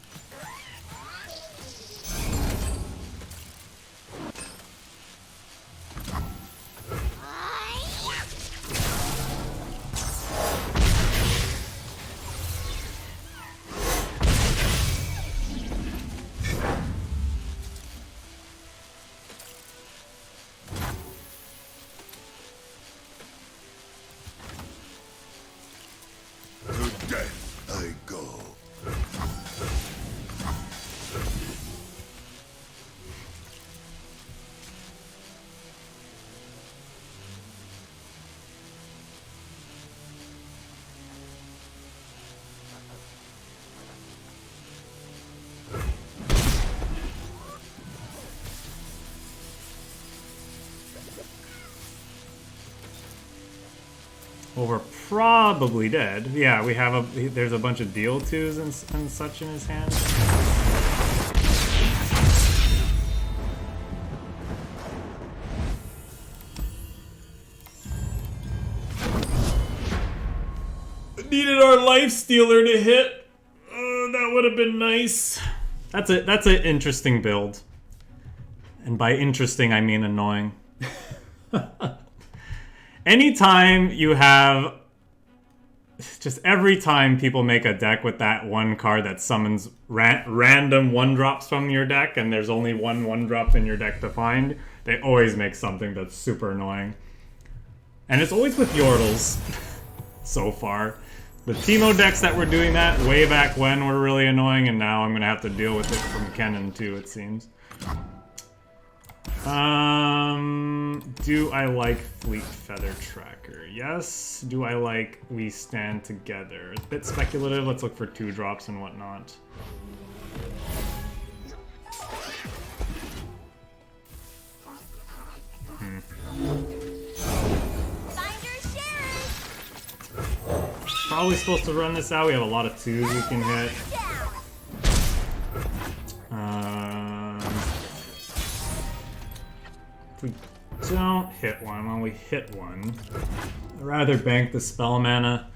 [SPEAKER 2] To death I go.
[SPEAKER 1] Well, we're probably dead. Yeah, we have a. There's a bunch of deal twos and such in his hand. Needed our life stealer to hit. That would have been nice. That's an interesting build. And by interesting, I mean annoying. Anytime you have... Just every time people make a deck with that one card that summons random 1-drops from your deck, and there's only one 1-drop in your deck to find, they always make something that's super annoying. And it's always with Yordles, so far. The Teemo decks that were doing that way back when were really annoying, and now I'm going to have to deal with it from Kennen too, it seems. Do I like Fleet Feather Tracker? Yes. Do I like We Stand Together? It's a bit speculative. Let's look for 2-drops and whatnot. Probably supposed to run this out. We have a lot of 2s we can hit. If we don't hit one, well, we hit one. I'd rather bank the spell mana.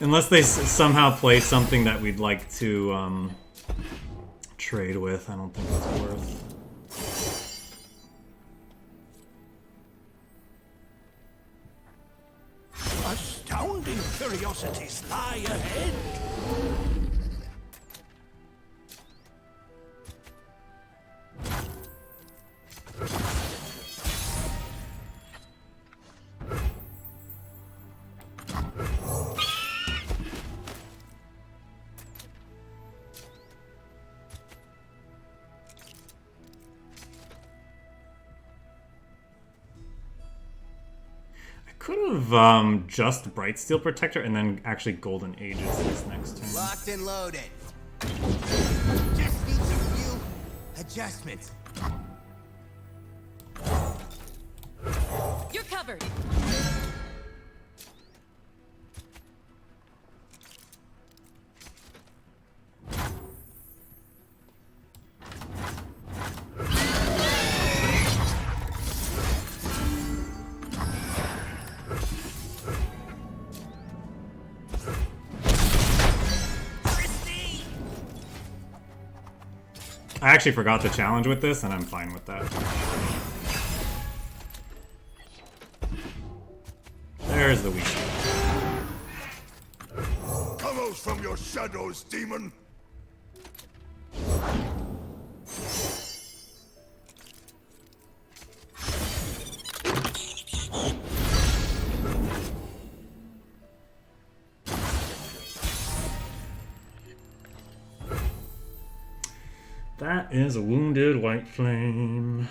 [SPEAKER 1] Unless they somehow play something that we'd like to trade with, I don't think it's worth.
[SPEAKER 5] Astounding curiosities lie ahead.
[SPEAKER 1] Could have just Bright Steel Protector and then actually Golden Aegis this next turn.
[SPEAKER 8] Locked and loaded. Just need a few adjustments.
[SPEAKER 7] You're covered.
[SPEAKER 1] I actually forgot the challenge with this, and I'm fine with that. There's the weak.
[SPEAKER 2] Come out from your shadows, demon!
[SPEAKER 1] That is a Wounded White Flame.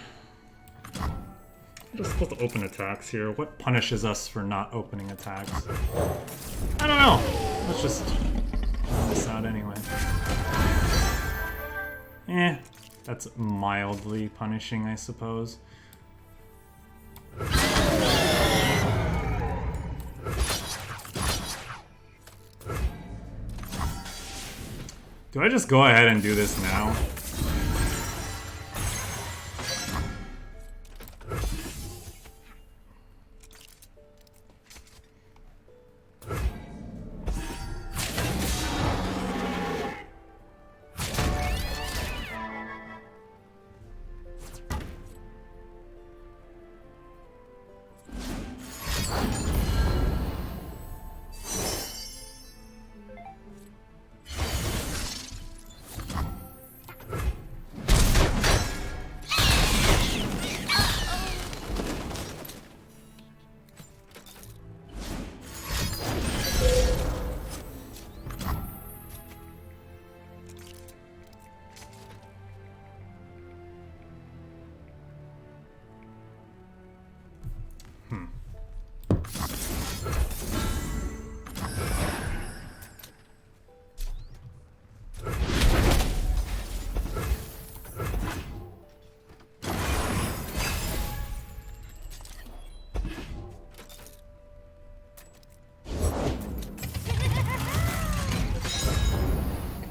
[SPEAKER 1] We're just supposed to open attacks here. What punishes us for not opening attacks? I don't know. Let's just run this out anyway. That's mildly punishing, I suppose. Do I just go ahead and do this now?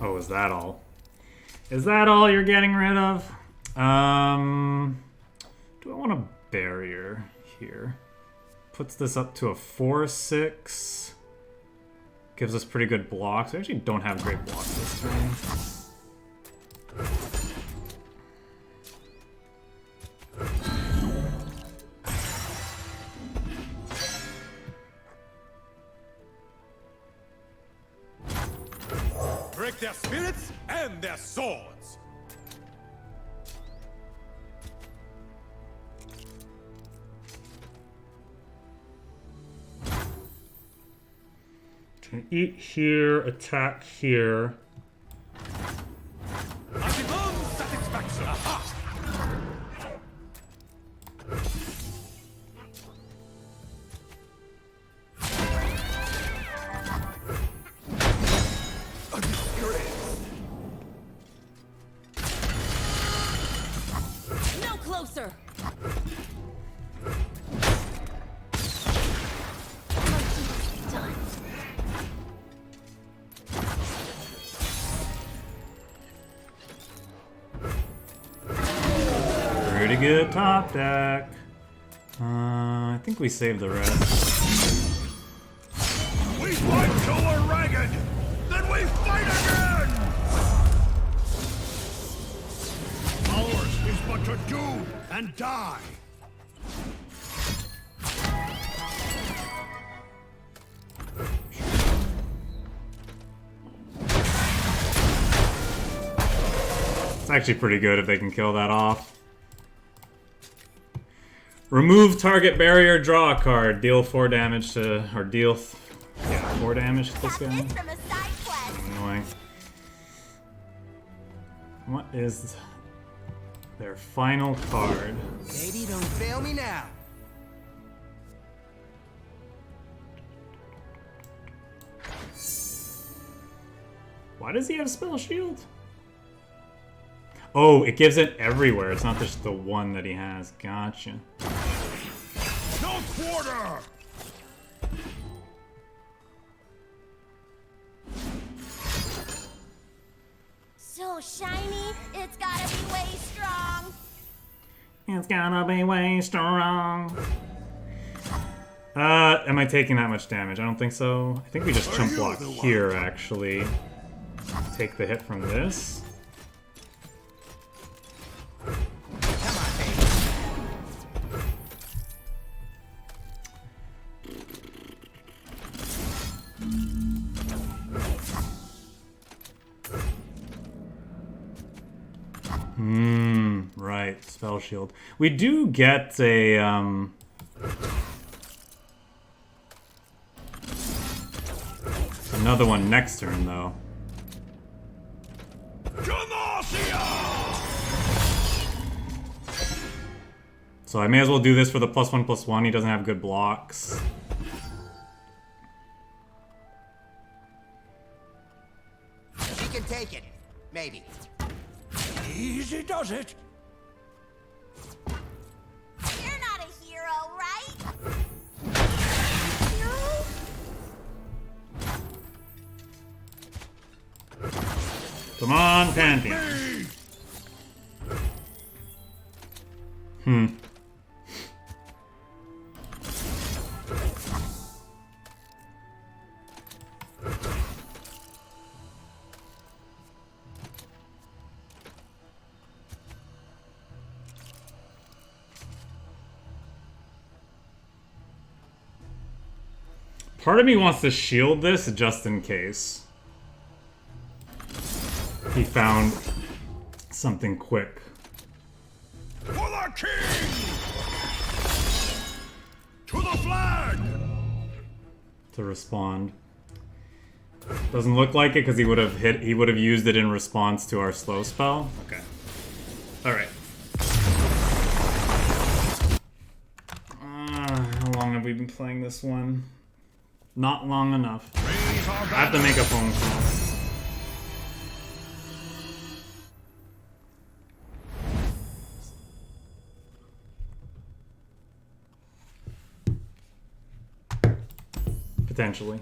[SPEAKER 1] Oh, is that all? Is that all you're getting rid of? Do I want a barrier here? Puts this up to a 4/6. Gives us pretty good blocks. We actually don't have great blocks this turn.
[SPEAKER 2] break their spirits and their swords.
[SPEAKER 1] Can eat here, attack here.
[SPEAKER 2] Optimum satisfaction. Aha!
[SPEAKER 7] No closer!
[SPEAKER 3] Done.
[SPEAKER 1] Pretty good top deck. I think we saved the rest.
[SPEAKER 2] We fight till we're ragged, then we fight again! Ours is but to do and die.
[SPEAKER 1] It's actually pretty good if they can kill that off. Remove target barrier, draw a card, deal 4 damage to, or deal, 4 damage to this
[SPEAKER 4] Got
[SPEAKER 1] guy.
[SPEAKER 4] this from a side quest.
[SPEAKER 1] Annoying. What is their final card?
[SPEAKER 8] Baby, don't fail me now.
[SPEAKER 1] Why does he have spell shield? Oh, it gives it everywhere. It's not just the one that he has. Gotcha.
[SPEAKER 2] No quarter!
[SPEAKER 4] So shiny, it's gotta be way strong.
[SPEAKER 1] It's gonna be way strong. Am I taking that much damage? I don't think so. I think we just chump block here, actually. Take the hit from this.
[SPEAKER 8] Come on, baby.
[SPEAKER 1] Right, spell shield. We do get a another one next turn though. So I may as well do this for the +1/+1. He doesn't have good blocks.
[SPEAKER 8] She can take it. Maybe.
[SPEAKER 2] Easy does it.
[SPEAKER 4] You're not a hero, right? Hero?
[SPEAKER 1] Come on, Pantheon. Part of me wants to shield this just in case he found something quick.
[SPEAKER 2] For the king! To the flag!
[SPEAKER 1] To respond. Doesn't look like it because he would have used it in response to our slow spell. Okay. Alright. How long have we been playing this one? Not long enough. I have to make a phone call. Potentially.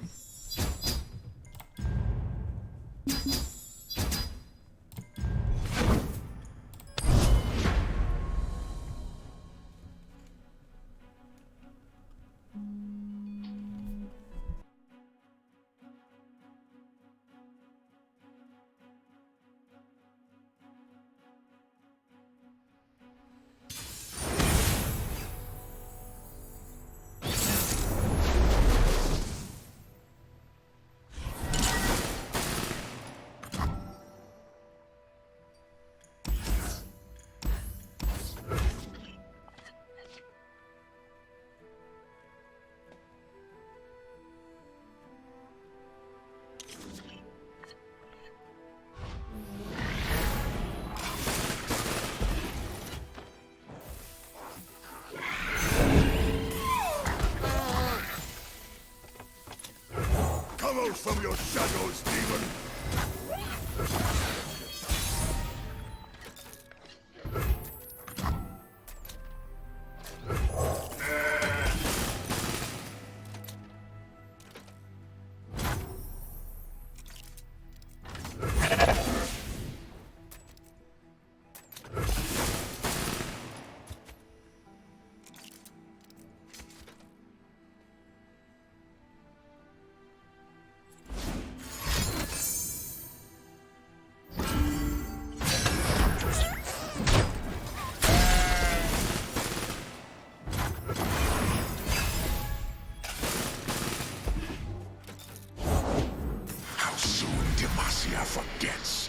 [SPEAKER 2] from your shadows, demon!
[SPEAKER 5] How soon Demacia forgets.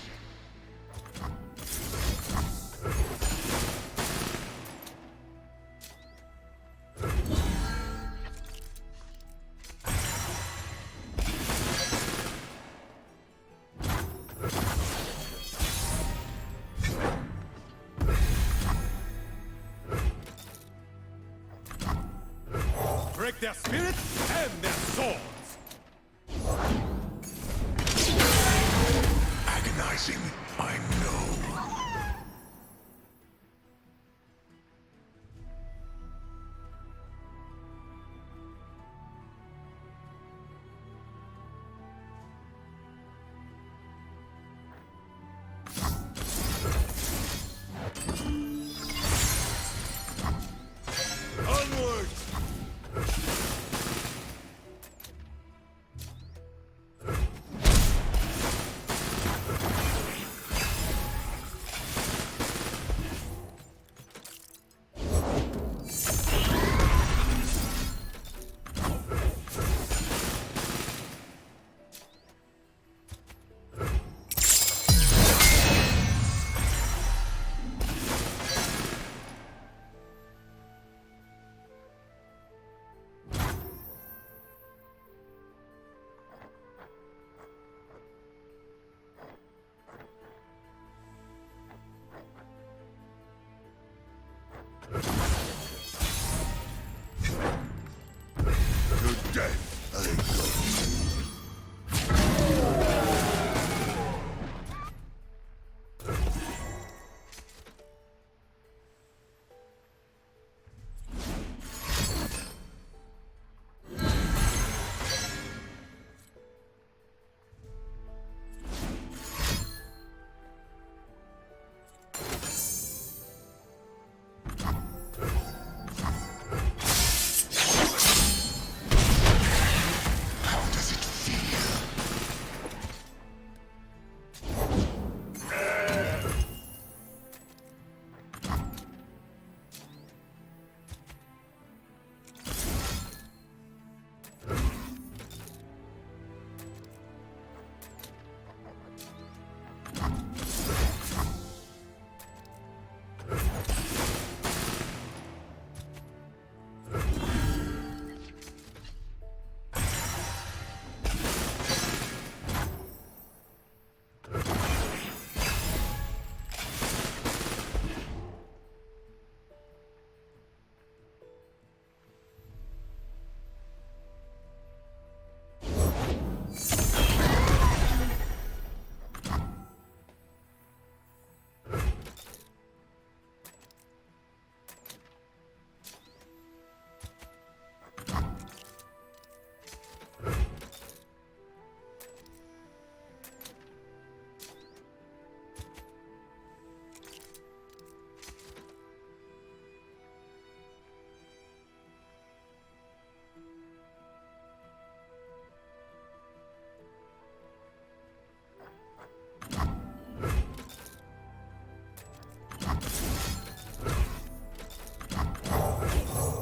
[SPEAKER 2] Break their spirits and their swords!
[SPEAKER 5] Agonizing, I know.
[SPEAKER 2] Onward! To death I go.
[SPEAKER 5] How does it feel?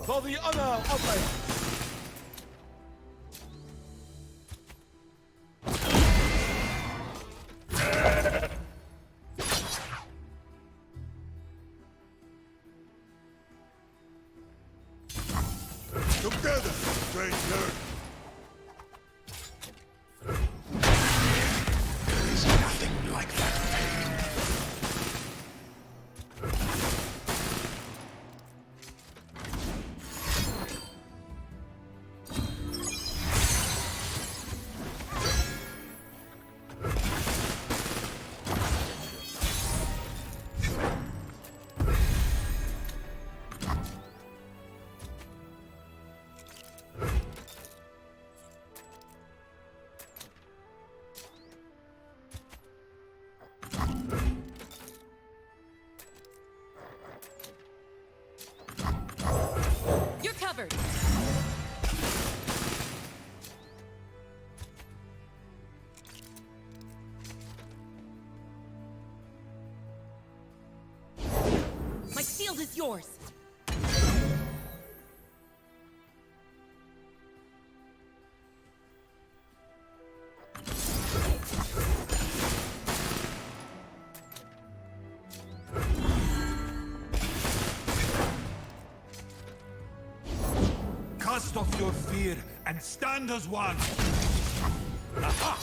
[SPEAKER 2] For the honor of my... Together, stranger!
[SPEAKER 5] There is nothing like that pain.
[SPEAKER 7] is yours.
[SPEAKER 2] Cast off your fear and stand as one. Aha!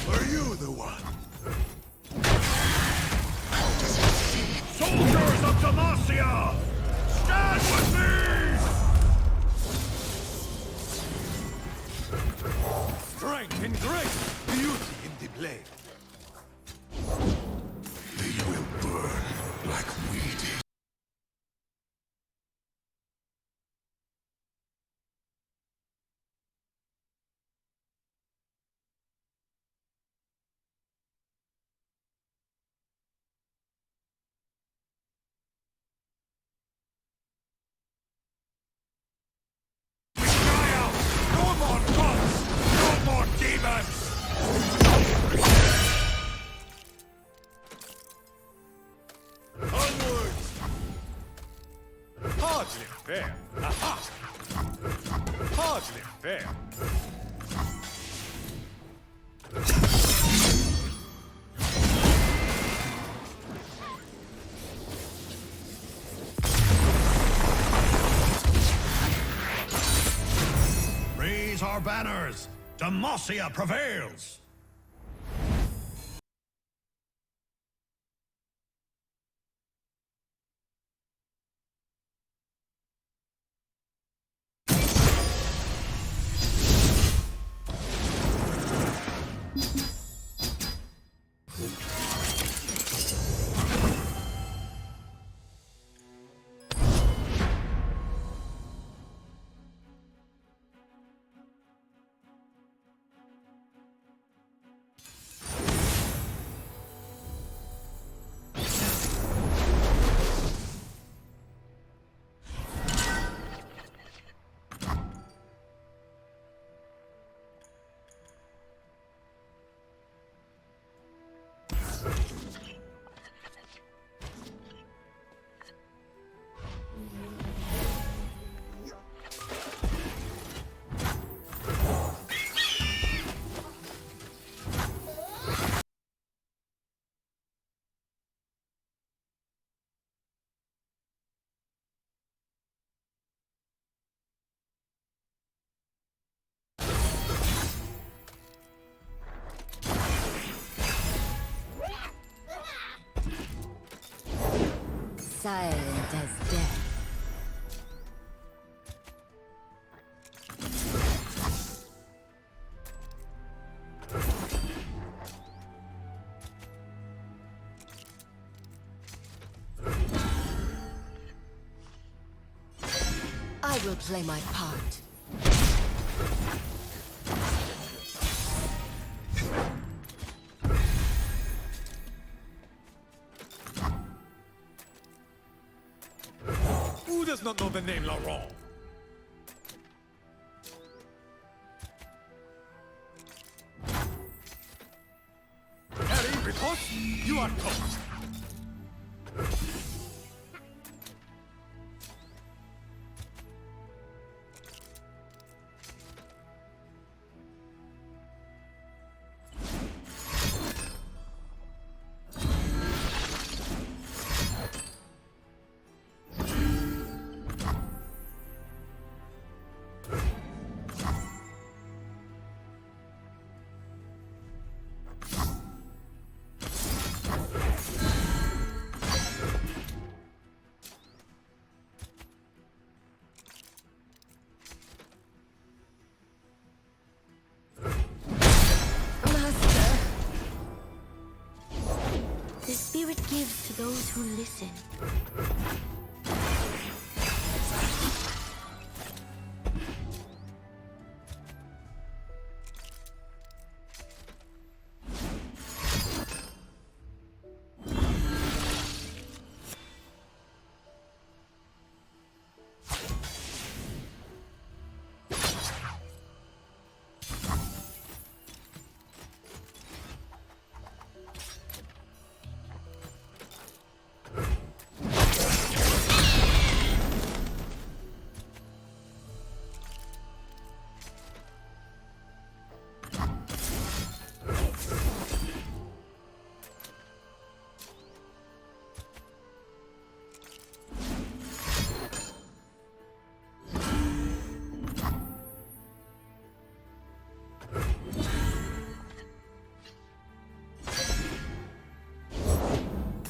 [SPEAKER 2] Are you the one? Soldiers of Demacia! Stand with me! Strength and grace, beauty in the blade.
[SPEAKER 5] They will burn like wheat.
[SPEAKER 2] Cry out! No more gods! No more demons! Onwards! Hardly fair. Aha! Hardly fair. Raise our banners! Demacia prevails!
[SPEAKER 3] Silent as death. I will play my part.
[SPEAKER 2] Who does not know the name Laurent? Harry, report! You are toast!
[SPEAKER 4] Spirit gives to those who listen.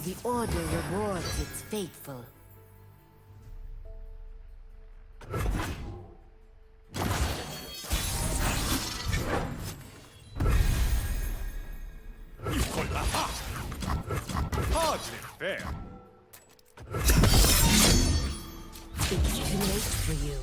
[SPEAKER 3] The Order rewards its faithful.
[SPEAKER 2] Hardly fair.
[SPEAKER 3] It's too late for you.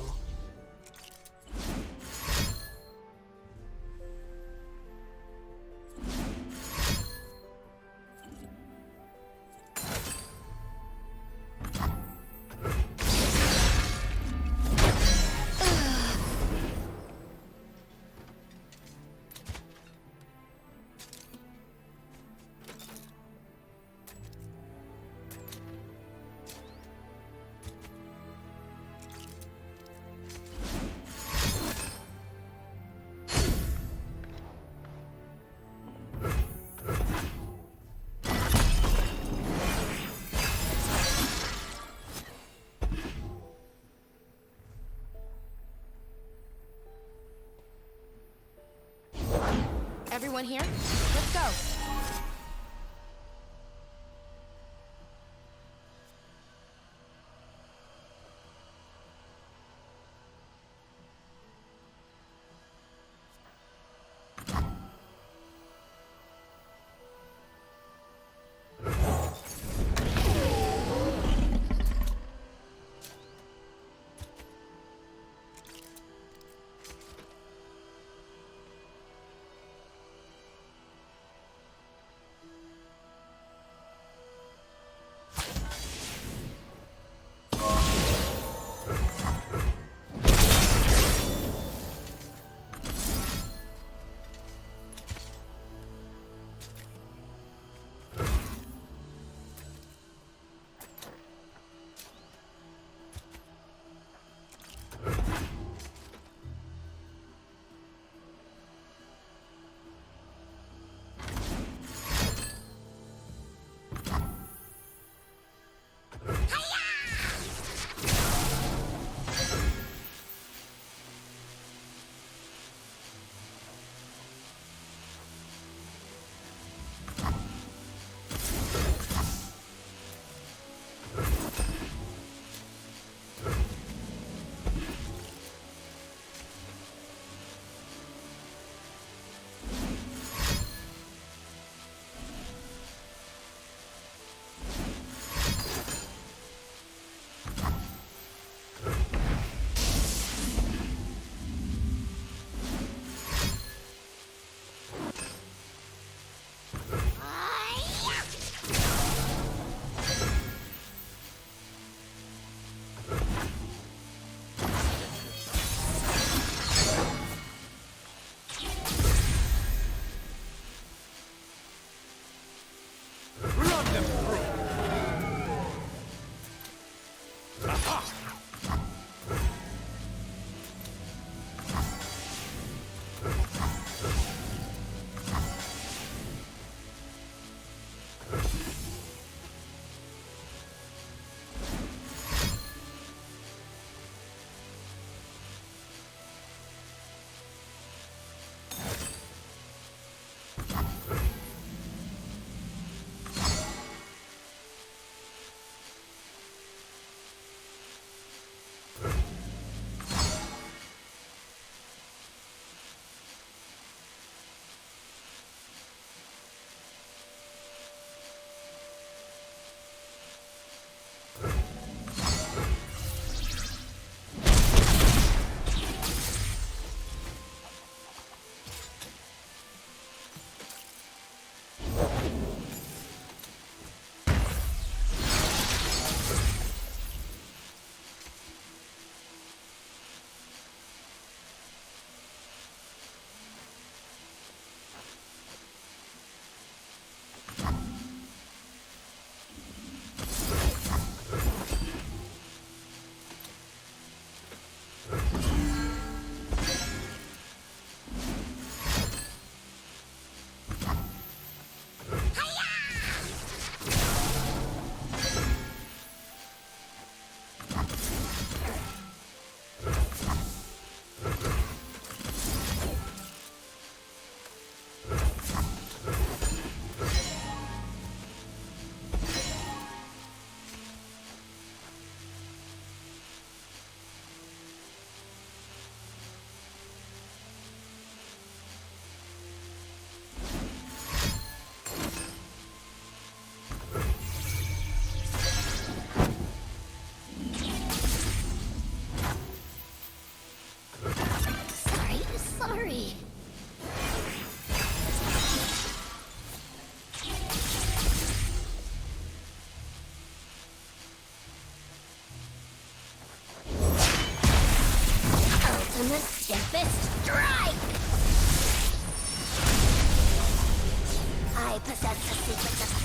[SPEAKER 4] Everyone here? Let's go.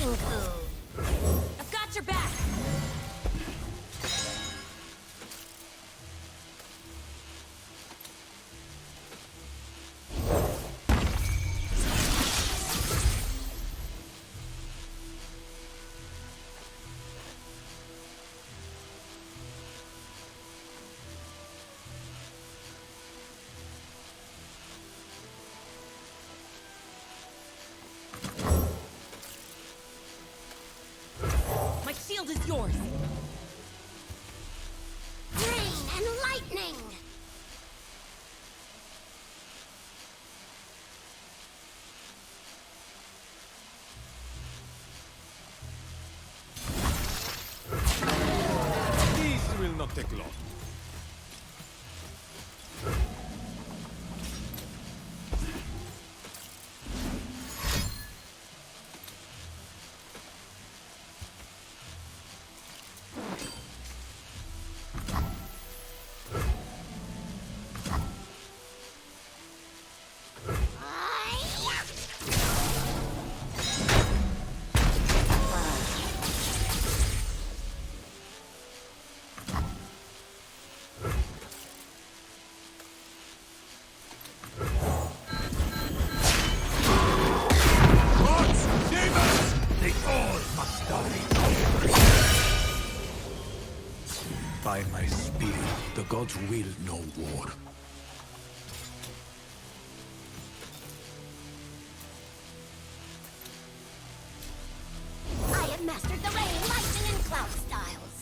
[SPEAKER 4] Twinkle.
[SPEAKER 7] I've got your back! My shield is yours!
[SPEAKER 4] Rain and lightning.
[SPEAKER 2] This will not take long. Gods! Demons! They all must die.
[SPEAKER 5] By my spirit, the gods will know war.
[SPEAKER 4] I have mastered the rain, lightning, and cloud styles.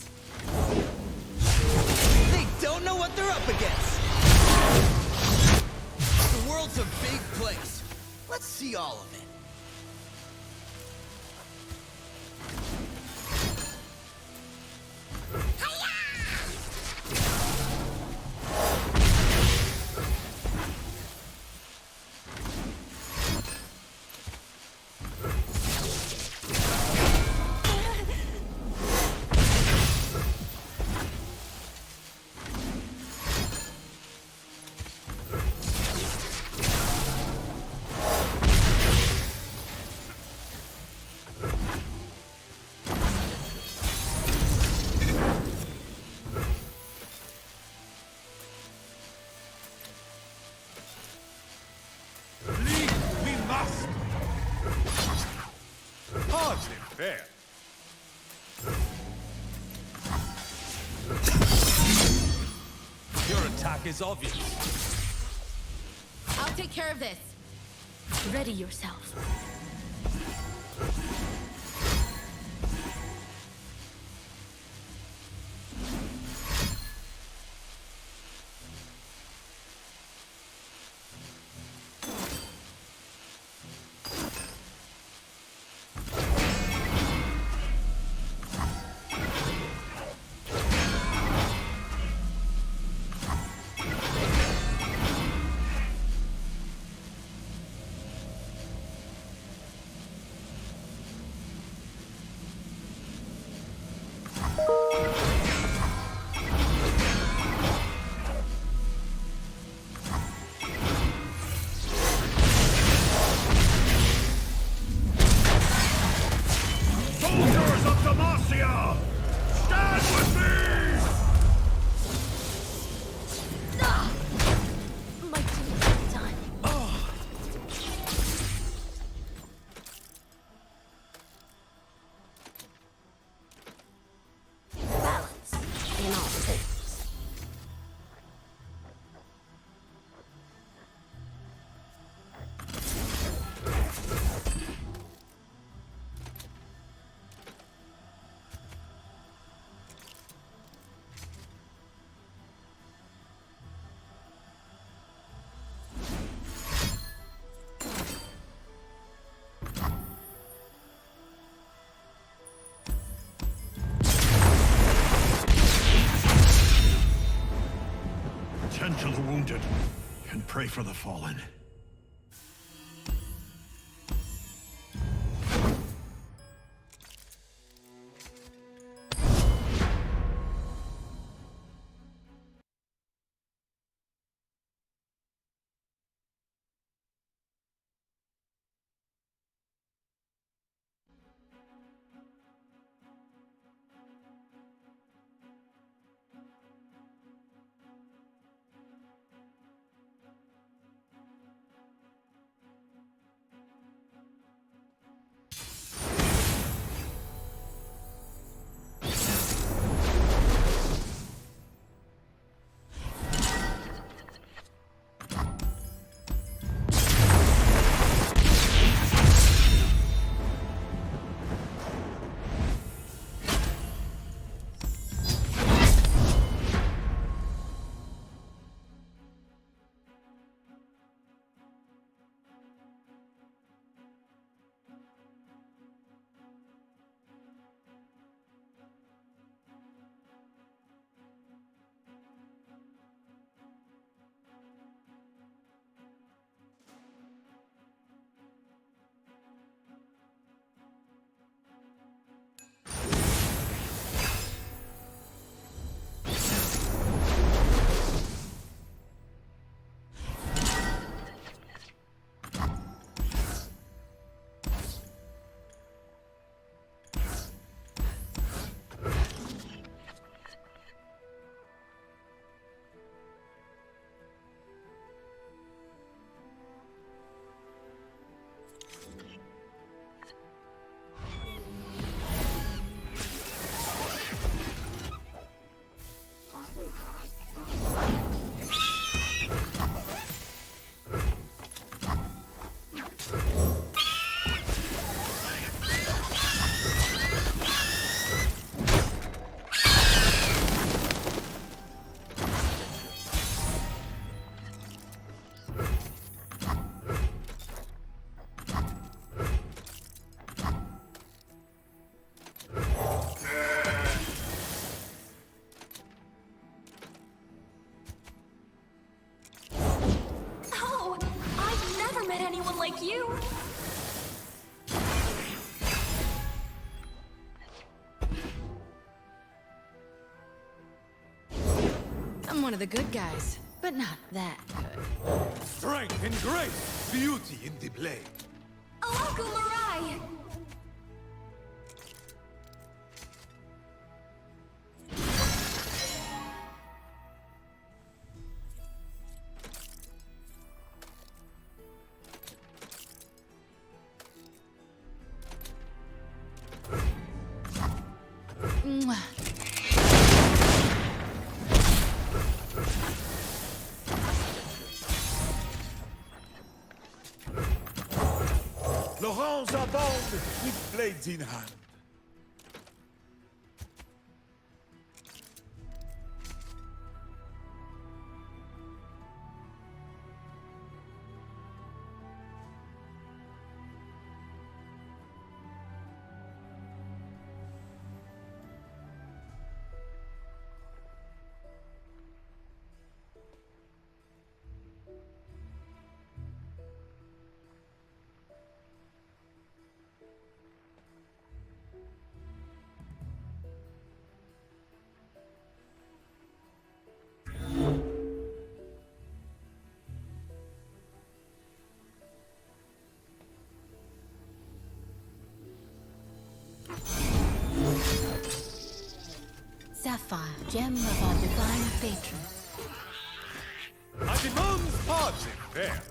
[SPEAKER 8] They don't know what they're up against. The world's a big place. Let's see all of it.
[SPEAKER 2] Leave, we must! Hardly fair. Your attack is obvious.
[SPEAKER 7] I'll take care of this. Ready yourself.
[SPEAKER 2] Soldiers of Demacia! Stand with me!
[SPEAKER 7] My team's done.
[SPEAKER 4] Balance in all things.
[SPEAKER 2] Tend to the wounded and pray for the fallen.
[SPEAKER 4] like you.
[SPEAKER 3] I'm one of the good guys, but not that good.
[SPEAKER 2] Strength and grace, beauty in the blade.
[SPEAKER 4] Alaku Marai!
[SPEAKER 3] Mwah.
[SPEAKER 2] Laurents are bound with blades in hand.
[SPEAKER 3] Sapphire, gem of our divine patron.
[SPEAKER 2] I demand pardon, fair.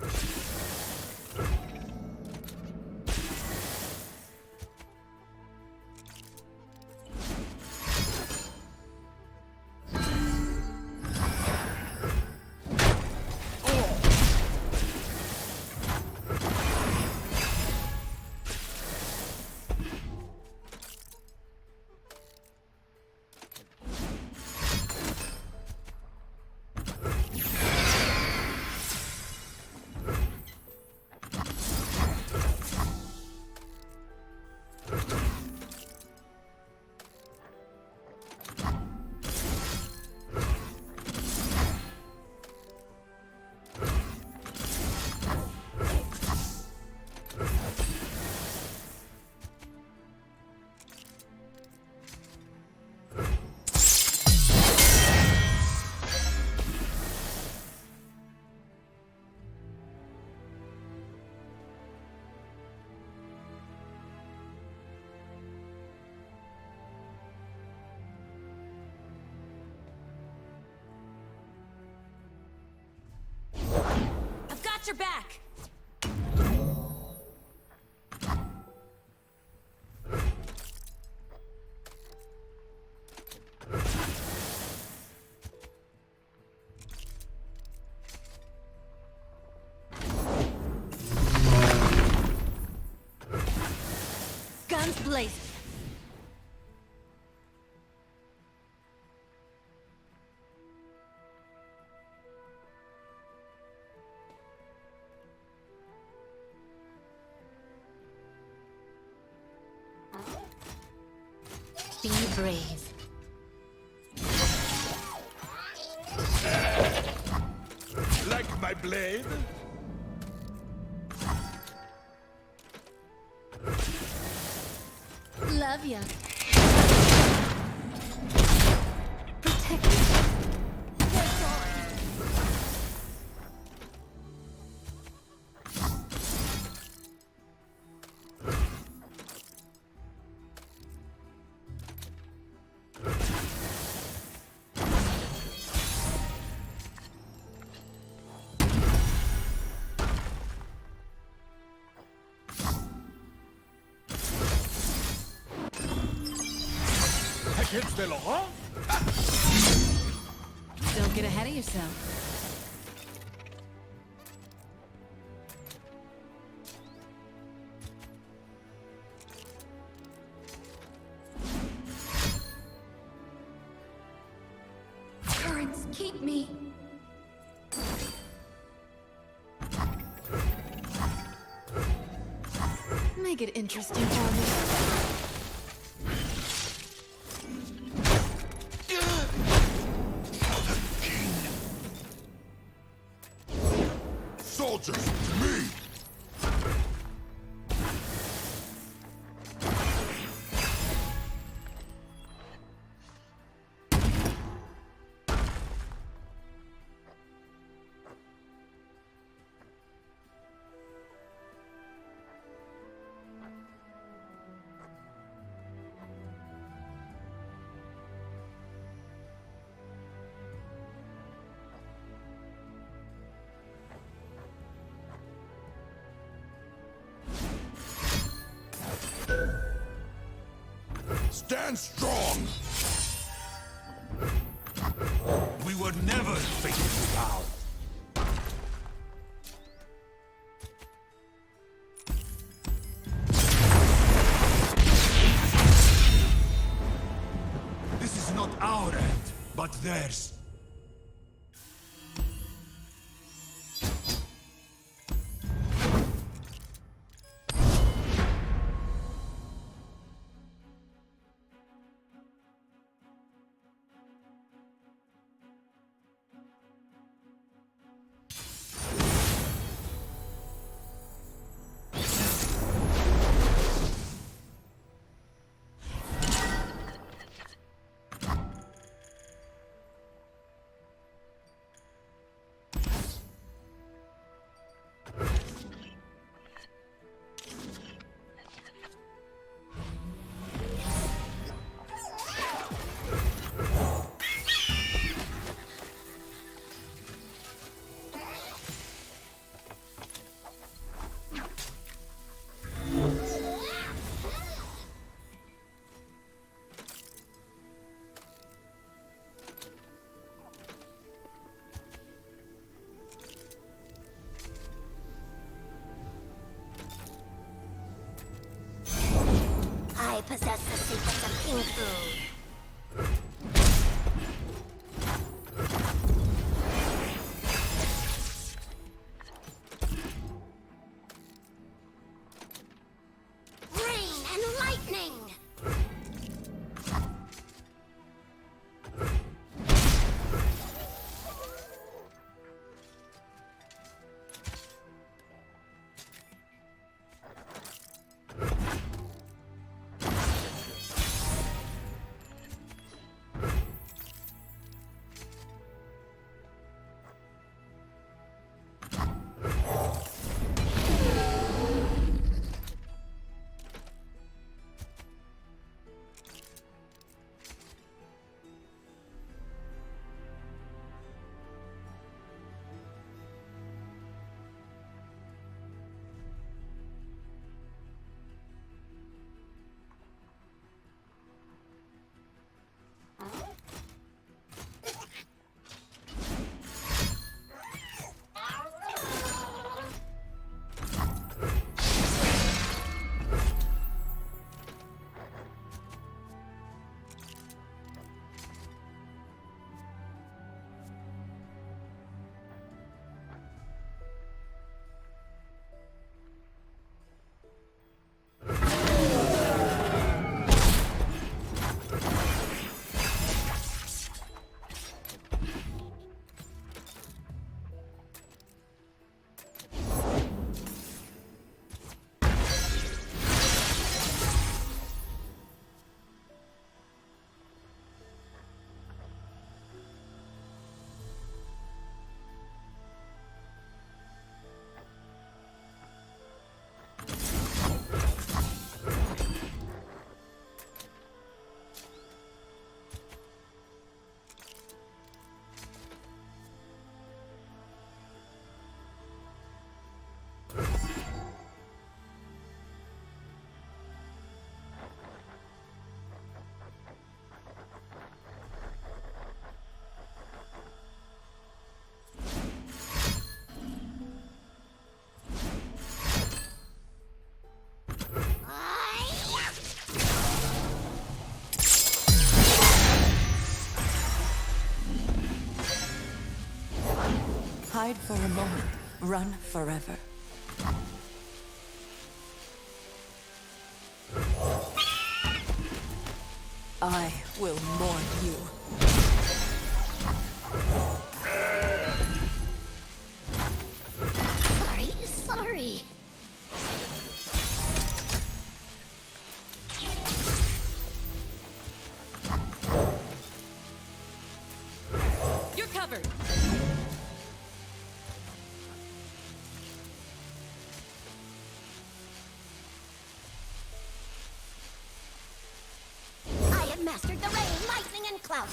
[SPEAKER 4] I've got your back!
[SPEAKER 3] Guns blazing. Be brave.
[SPEAKER 2] Like my blade?
[SPEAKER 3] Love ya. Protect me.
[SPEAKER 2] Against the Laurent?
[SPEAKER 3] Don't get ahead of yourself.
[SPEAKER 4] Currents, keep me.
[SPEAKER 3] Make it interesting for me.
[SPEAKER 2] Soldiers, to me! Stand strong! We were never fated to bow. This is not our end, but theirs.
[SPEAKER 4] I possess the secrets of king food. Rain and lightning!
[SPEAKER 7] Hide for a moment, run forever. I will mourn you.
[SPEAKER 4] Sorry.
[SPEAKER 7] You're covered.
[SPEAKER 4] I have mastered the rain, lightning, and cloud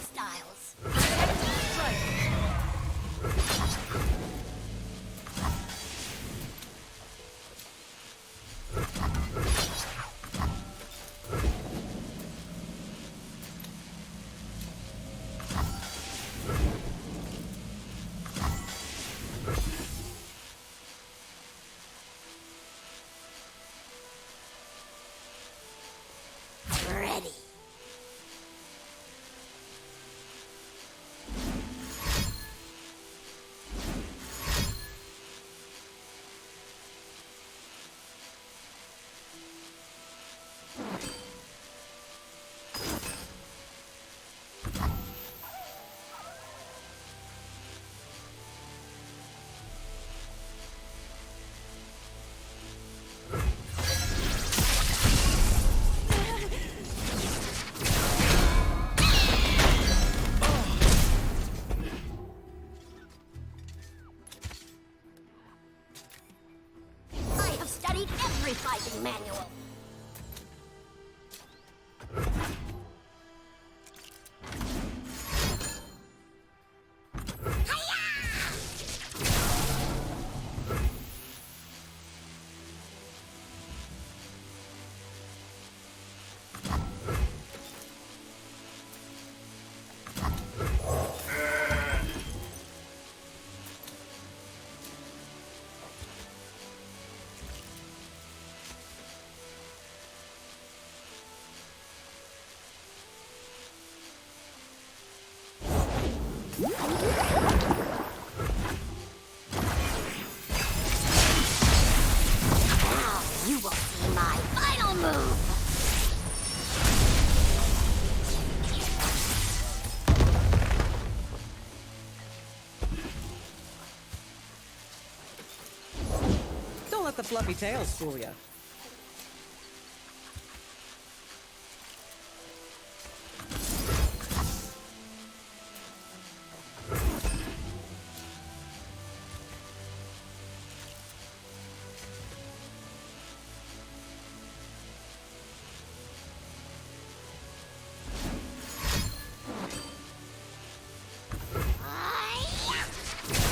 [SPEAKER 4] read every fighting manual. You will see my final move!
[SPEAKER 7] Don't let the fluffy tails fool you.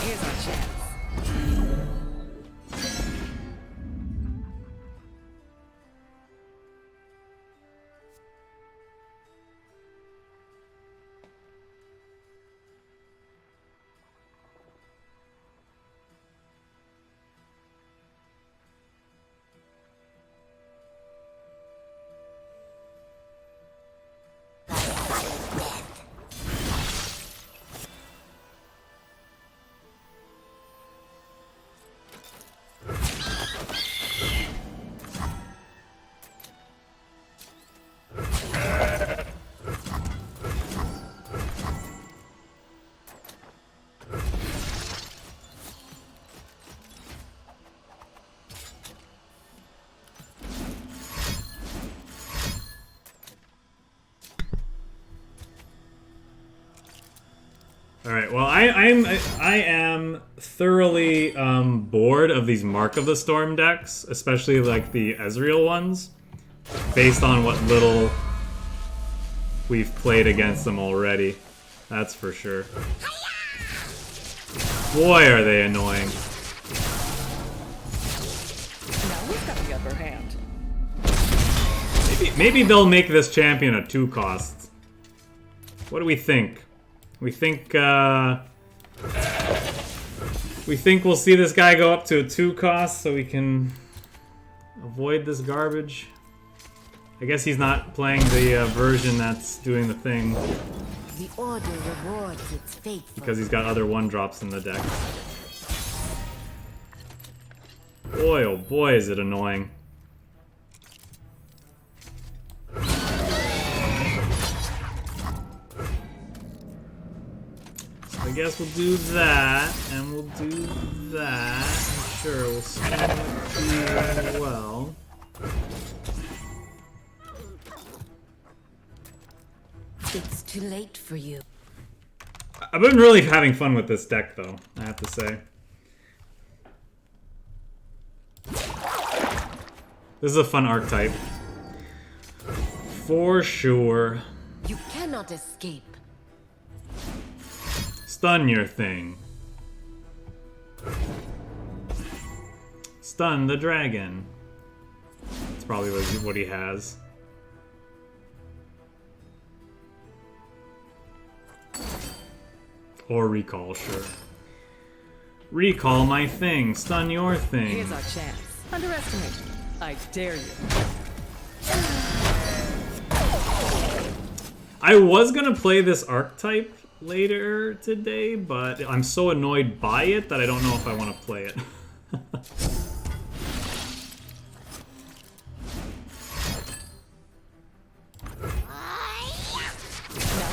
[SPEAKER 7] Here's our chance.
[SPEAKER 1] All right. Well, I am thoroughly bored of these Mark of the Storm decks, especially like the Ezreal ones, based on what little we've played against them already. That's for sure. Boy, are they annoying.
[SPEAKER 7] Now we've got the upper hand.
[SPEAKER 1] Maybe they'll make this champion a 2 cost. What do we think? We think we'll see this guy go up to a 2 cost so we can avoid this garbage. I guess he's not playing the version that's doing the thing
[SPEAKER 4] The order rewards its faithful.
[SPEAKER 1] because he's got other 1-drops in the deck. Boy, oh boy, is it annoying. I guess we'll do that, and we'll do that. Sure, we'll see it do well.
[SPEAKER 3] It's too late for you.
[SPEAKER 1] I've been really having fun with this deck, though, I have to say. This is a fun archetype. For sure.
[SPEAKER 3] You cannot escape.
[SPEAKER 1] Stun your thing. Stun the dragon. That's probably what he has. Or recall, sure. Recall my thing. Stun your thing.
[SPEAKER 7] Here's our chance. Underestimate. I dare you.
[SPEAKER 1] I was gonna play this archetype later today, but I'm so annoyed by it that I don't know if I want to play it.
[SPEAKER 7] Now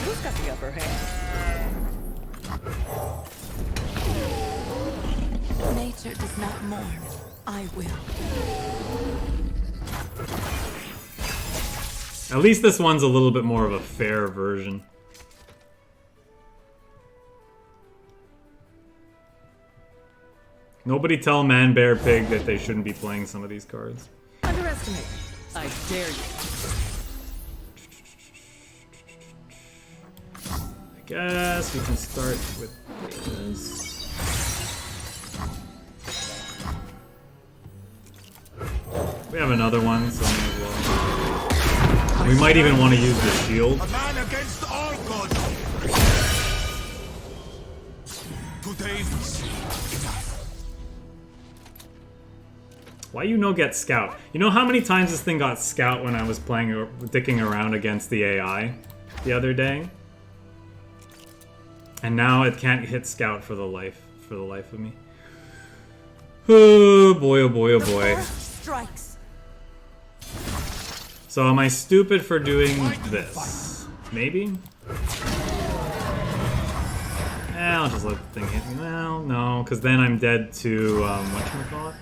[SPEAKER 7] who's got the upper hand?
[SPEAKER 3] Nature does not mourn. I will.
[SPEAKER 1] At least this one's a little bit more of a fair version. Nobody tell Man, Bear, Pig that they shouldn't be playing some of these cards.
[SPEAKER 7] Underestimate. I dare you.
[SPEAKER 1] I guess we can start with this. We have another one, so may as well. We might even want to use the shield.
[SPEAKER 2] A man against all gods. Today we see enough.
[SPEAKER 1] Why you no get scout? You know how many times this thing got scout when I was playing dicking around against the AI the other day? And now it can't hit scout for the life of me. Oh boy, oh boy, oh boy.
[SPEAKER 7] Strikes.
[SPEAKER 1] So am I stupid for doing this? Maybe? I'll just let the thing hit me. Well, no, because then I'm dead to, whatchamacallit?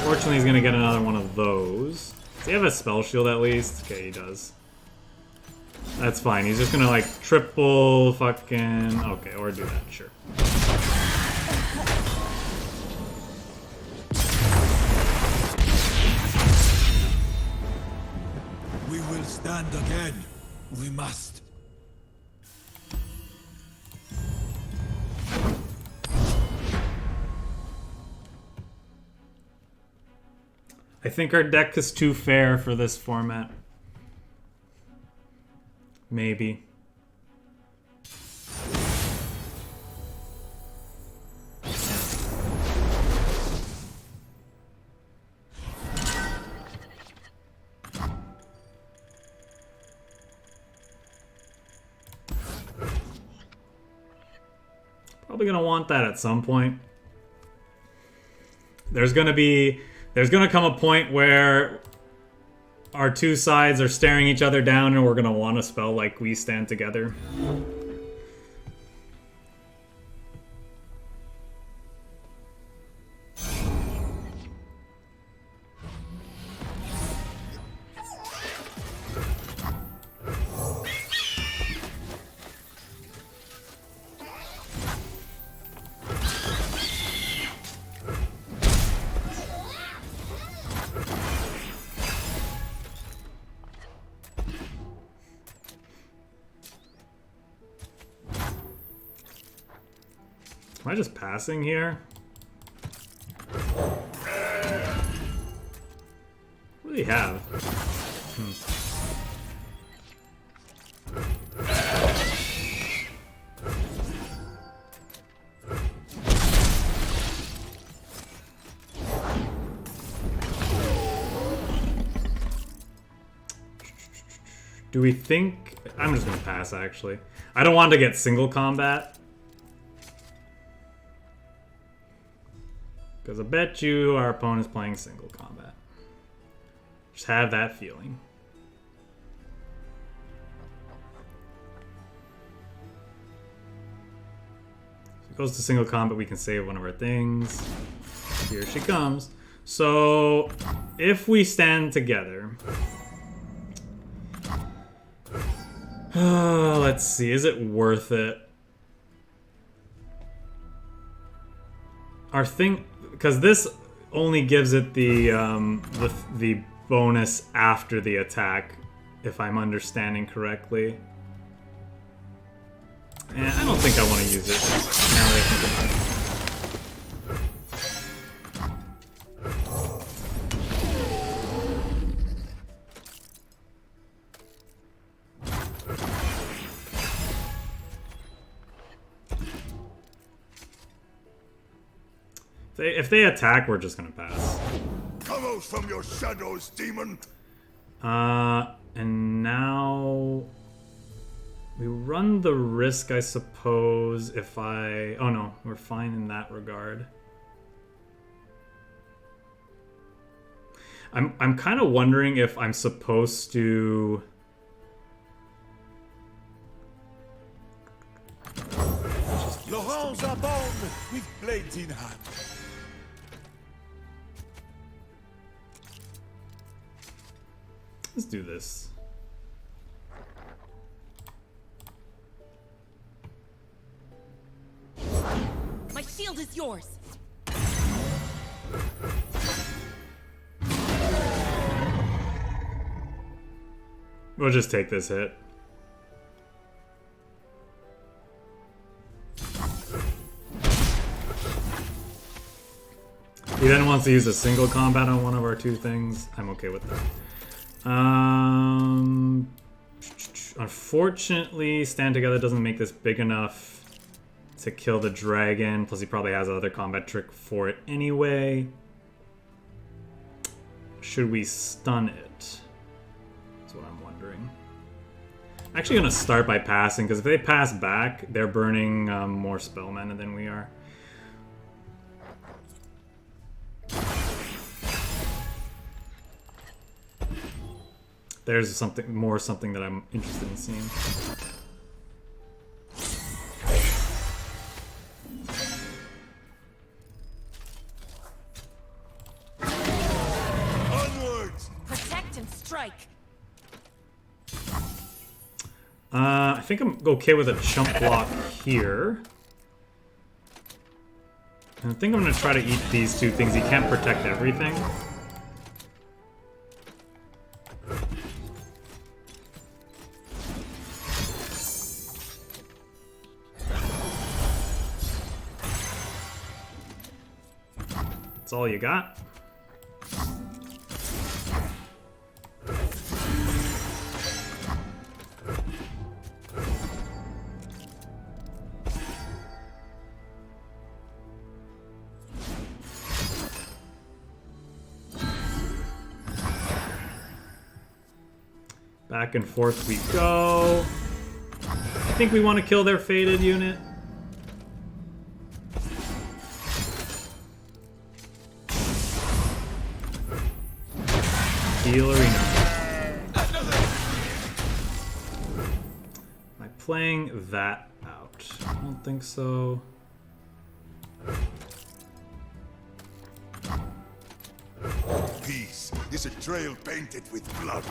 [SPEAKER 1] Fortunately, he's gonna get another one of those. Does he have a spell shield at least? Okay, he does. That's fine. He's just gonna, like, triple fucking... Okay, or do that, sure.
[SPEAKER 5] We will stand again. We must.
[SPEAKER 1] I think our deck is too fair for this format. Maybe. Probably gonna want that at some point. There's gonna come a point where our two sides are staring each other down and we're gonna want to spell like we stand together. Am I just passing here? What do they have? Do we think... I'm just gonna pass, actually. I don't want to get single combat. Because I bet you our opponent's playing single combat. Just have that feeling. If it goes to single combat, we can save one of our things. Here she comes. So, if we stand together... let's see, is it worth it? Our thing... Because this only gives it the bonus after the attack, if I'm understanding correctly. And I don't think I want to use it now that I think about it. If they attack, we're just gonna pass.
[SPEAKER 2] Come out from your shadows, demon!
[SPEAKER 1] And now... We run the risk, I suppose, if I... Oh no, we're fine in that regard. I'm kind of wondering if I'm supposed to...
[SPEAKER 2] Laurents are born with blades in hand.
[SPEAKER 1] Let's do this.
[SPEAKER 7] shield is yours.
[SPEAKER 1] We'll just take this hit. He then wants to use a single combat on one of our two things. I'm okay with that. Unfortunately, stand together doesn't make this big enough to kill the dragon. Plus, he probably has another combat trick for it anyway. Should we stun it? That's what I'm wondering. I'm actually going to start by passing, because if they pass back, they're burning more spell mana than we are. There's something that I'm interested in seeing.
[SPEAKER 2] Onwards!
[SPEAKER 7] Protect and strike.
[SPEAKER 1] I think I'm okay with a chump block here. And I think I'm going to try to eat these two things. He can't protect everything. That's all you got? Back and forth we go. I think we want to kill their faded unit. Heal arena. Am I playing that out? I don't think so.
[SPEAKER 2] Peace is a trail painted with blood.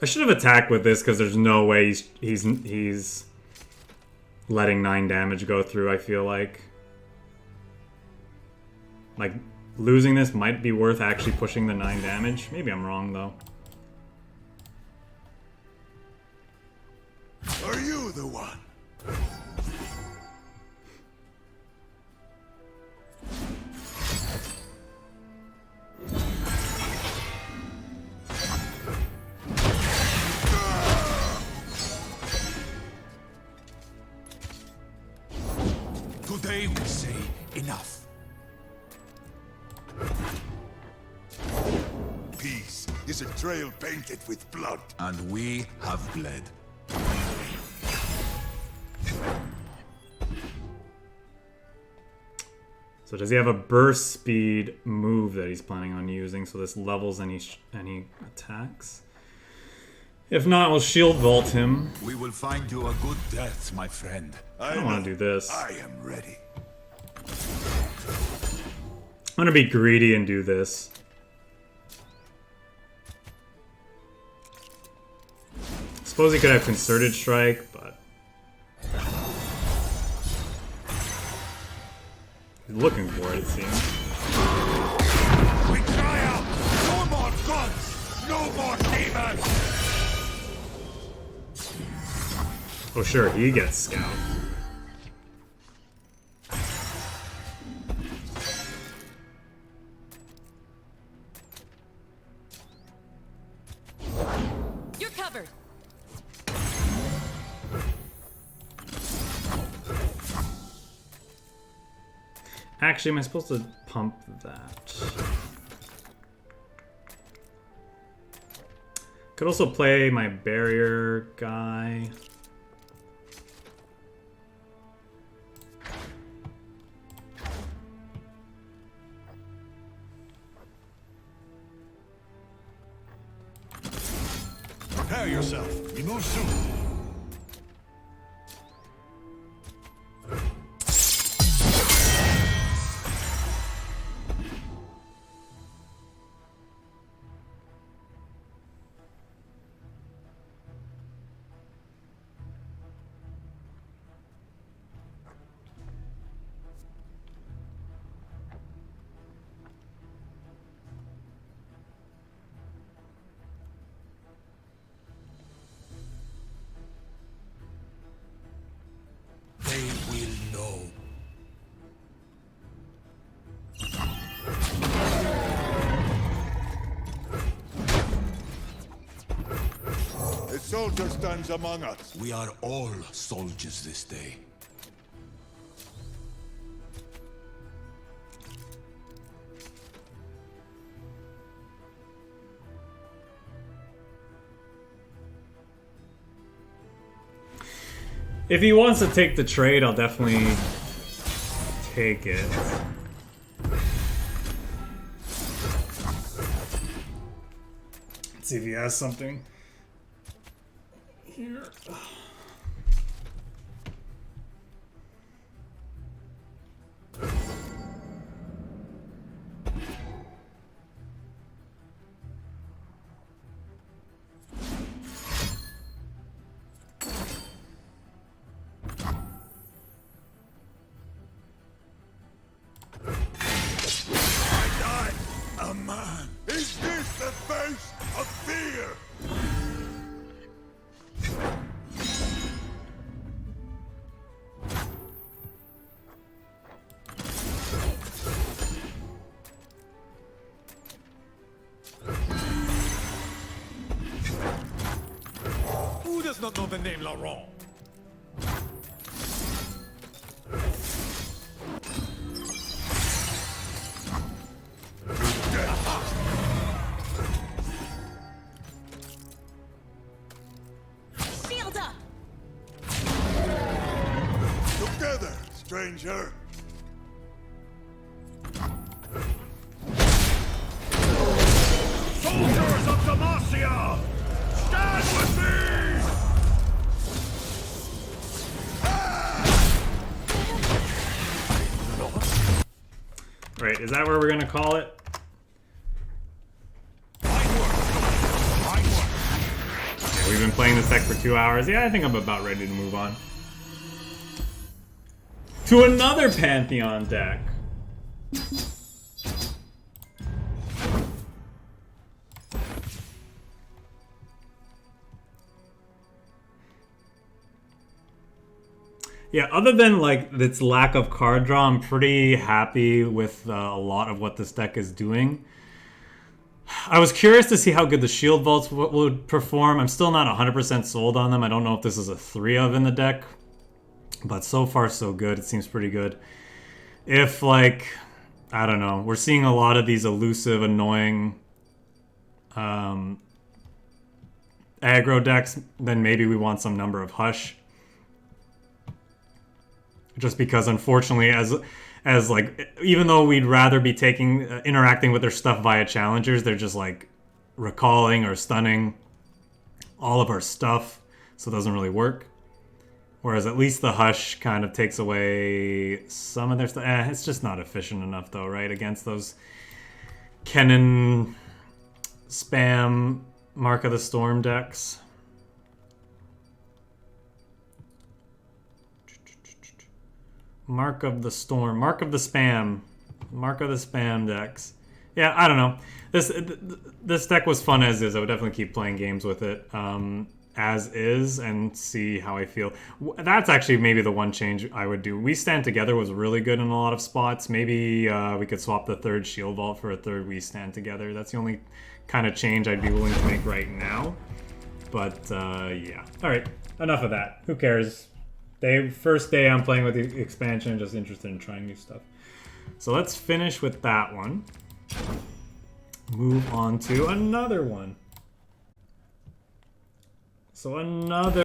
[SPEAKER 1] I should have attacked with this because there's no way he's letting 9 damage go through. I feel like losing this might be worth actually pushing the 9 damage. Maybe I'm wrong though.
[SPEAKER 2] Are you the one?
[SPEAKER 5] Today we say enough.
[SPEAKER 2] Peace is a trail painted with blood.
[SPEAKER 5] And we have bled.
[SPEAKER 1] So does he have a burst speed move that he's planning on using? So this levels any attacks? If not, we'll shield vault him.
[SPEAKER 5] We will find you a good death, my friend.
[SPEAKER 1] I don't want to do this.
[SPEAKER 2] I am ready.
[SPEAKER 1] I'm going to be greedy and do this. Suppose he could have Concerted Strike, but... he's looking for it, it seems.
[SPEAKER 2] We cry out! No more gods! No more demons!
[SPEAKER 1] Oh sure, he gets Scout.
[SPEAKER 7] You're covered.
[SPEAKER 1] Actually, am I supposed to pump that? Could also play my barrier guy.
[SPEAKER 2] Prepare yourself. We move soon. soldier stands among us.
[SPEAKER 5] We are all soldiers this day.
[SPEAKER 1] If he wants to take the trade, I'll definitely take it. Let's see if he has something here.
[SPEAKER 2] Is this the face of fear?
[SPEAKER 5] Who does not know the name Laurent?
[SPEAKER 4] Shield up!
[SPEAKER 2] Together, stranger. Soldiers of Demacia! Stand with me!
[SPEAKER 1] Right, is that where we're gonna call it? Yeah, we've been playing this deck for 2 hours. Yeah, I think I'm about ready to move on. To another Pantheon deck. Yeah, other than like its lack of card draw, I'm pretty happy with a lot of what this deck is doing. I was curious to see how good the shield vaults would perform. I'm still not 100% sold on them. I don't know if this is a 3 of in the deck, but so far so good. It seems pretty good. If like, I don't know, we're seeing a lot of these elusive, annoying aggro decks, then maybe we want some number of Hush. Just because, unfortunately, as like, even though we'd rather be taking interacting with their stuff via challengers, they're just like recalling or stunning all of our stuff, so it doesn't really work. Whereas at least the Hush kind of takes away some of their stuff. It's just not efficient enough, though, right? Against those Kennen spam Mark of the Storm decks. Mark of the Storm, Mark of the Spam, Mark of the Spam decks. Yeah, I don't know. This deck was fun as is. I would definitely keep playing games with it as is and see how I feel. That's actually maybe the one change I would do. We Stand Together was really good in a lot of spots. Maybe we could swap the third Shield Vault for a third We Stand Together. That's the only kind of change I'd be willing to make right now. But yeah. All right, enough of that. Who cares? First day I'm playing with the expansion, just interested in trying new stuff. So let's finish with that one. Move on to another one. So another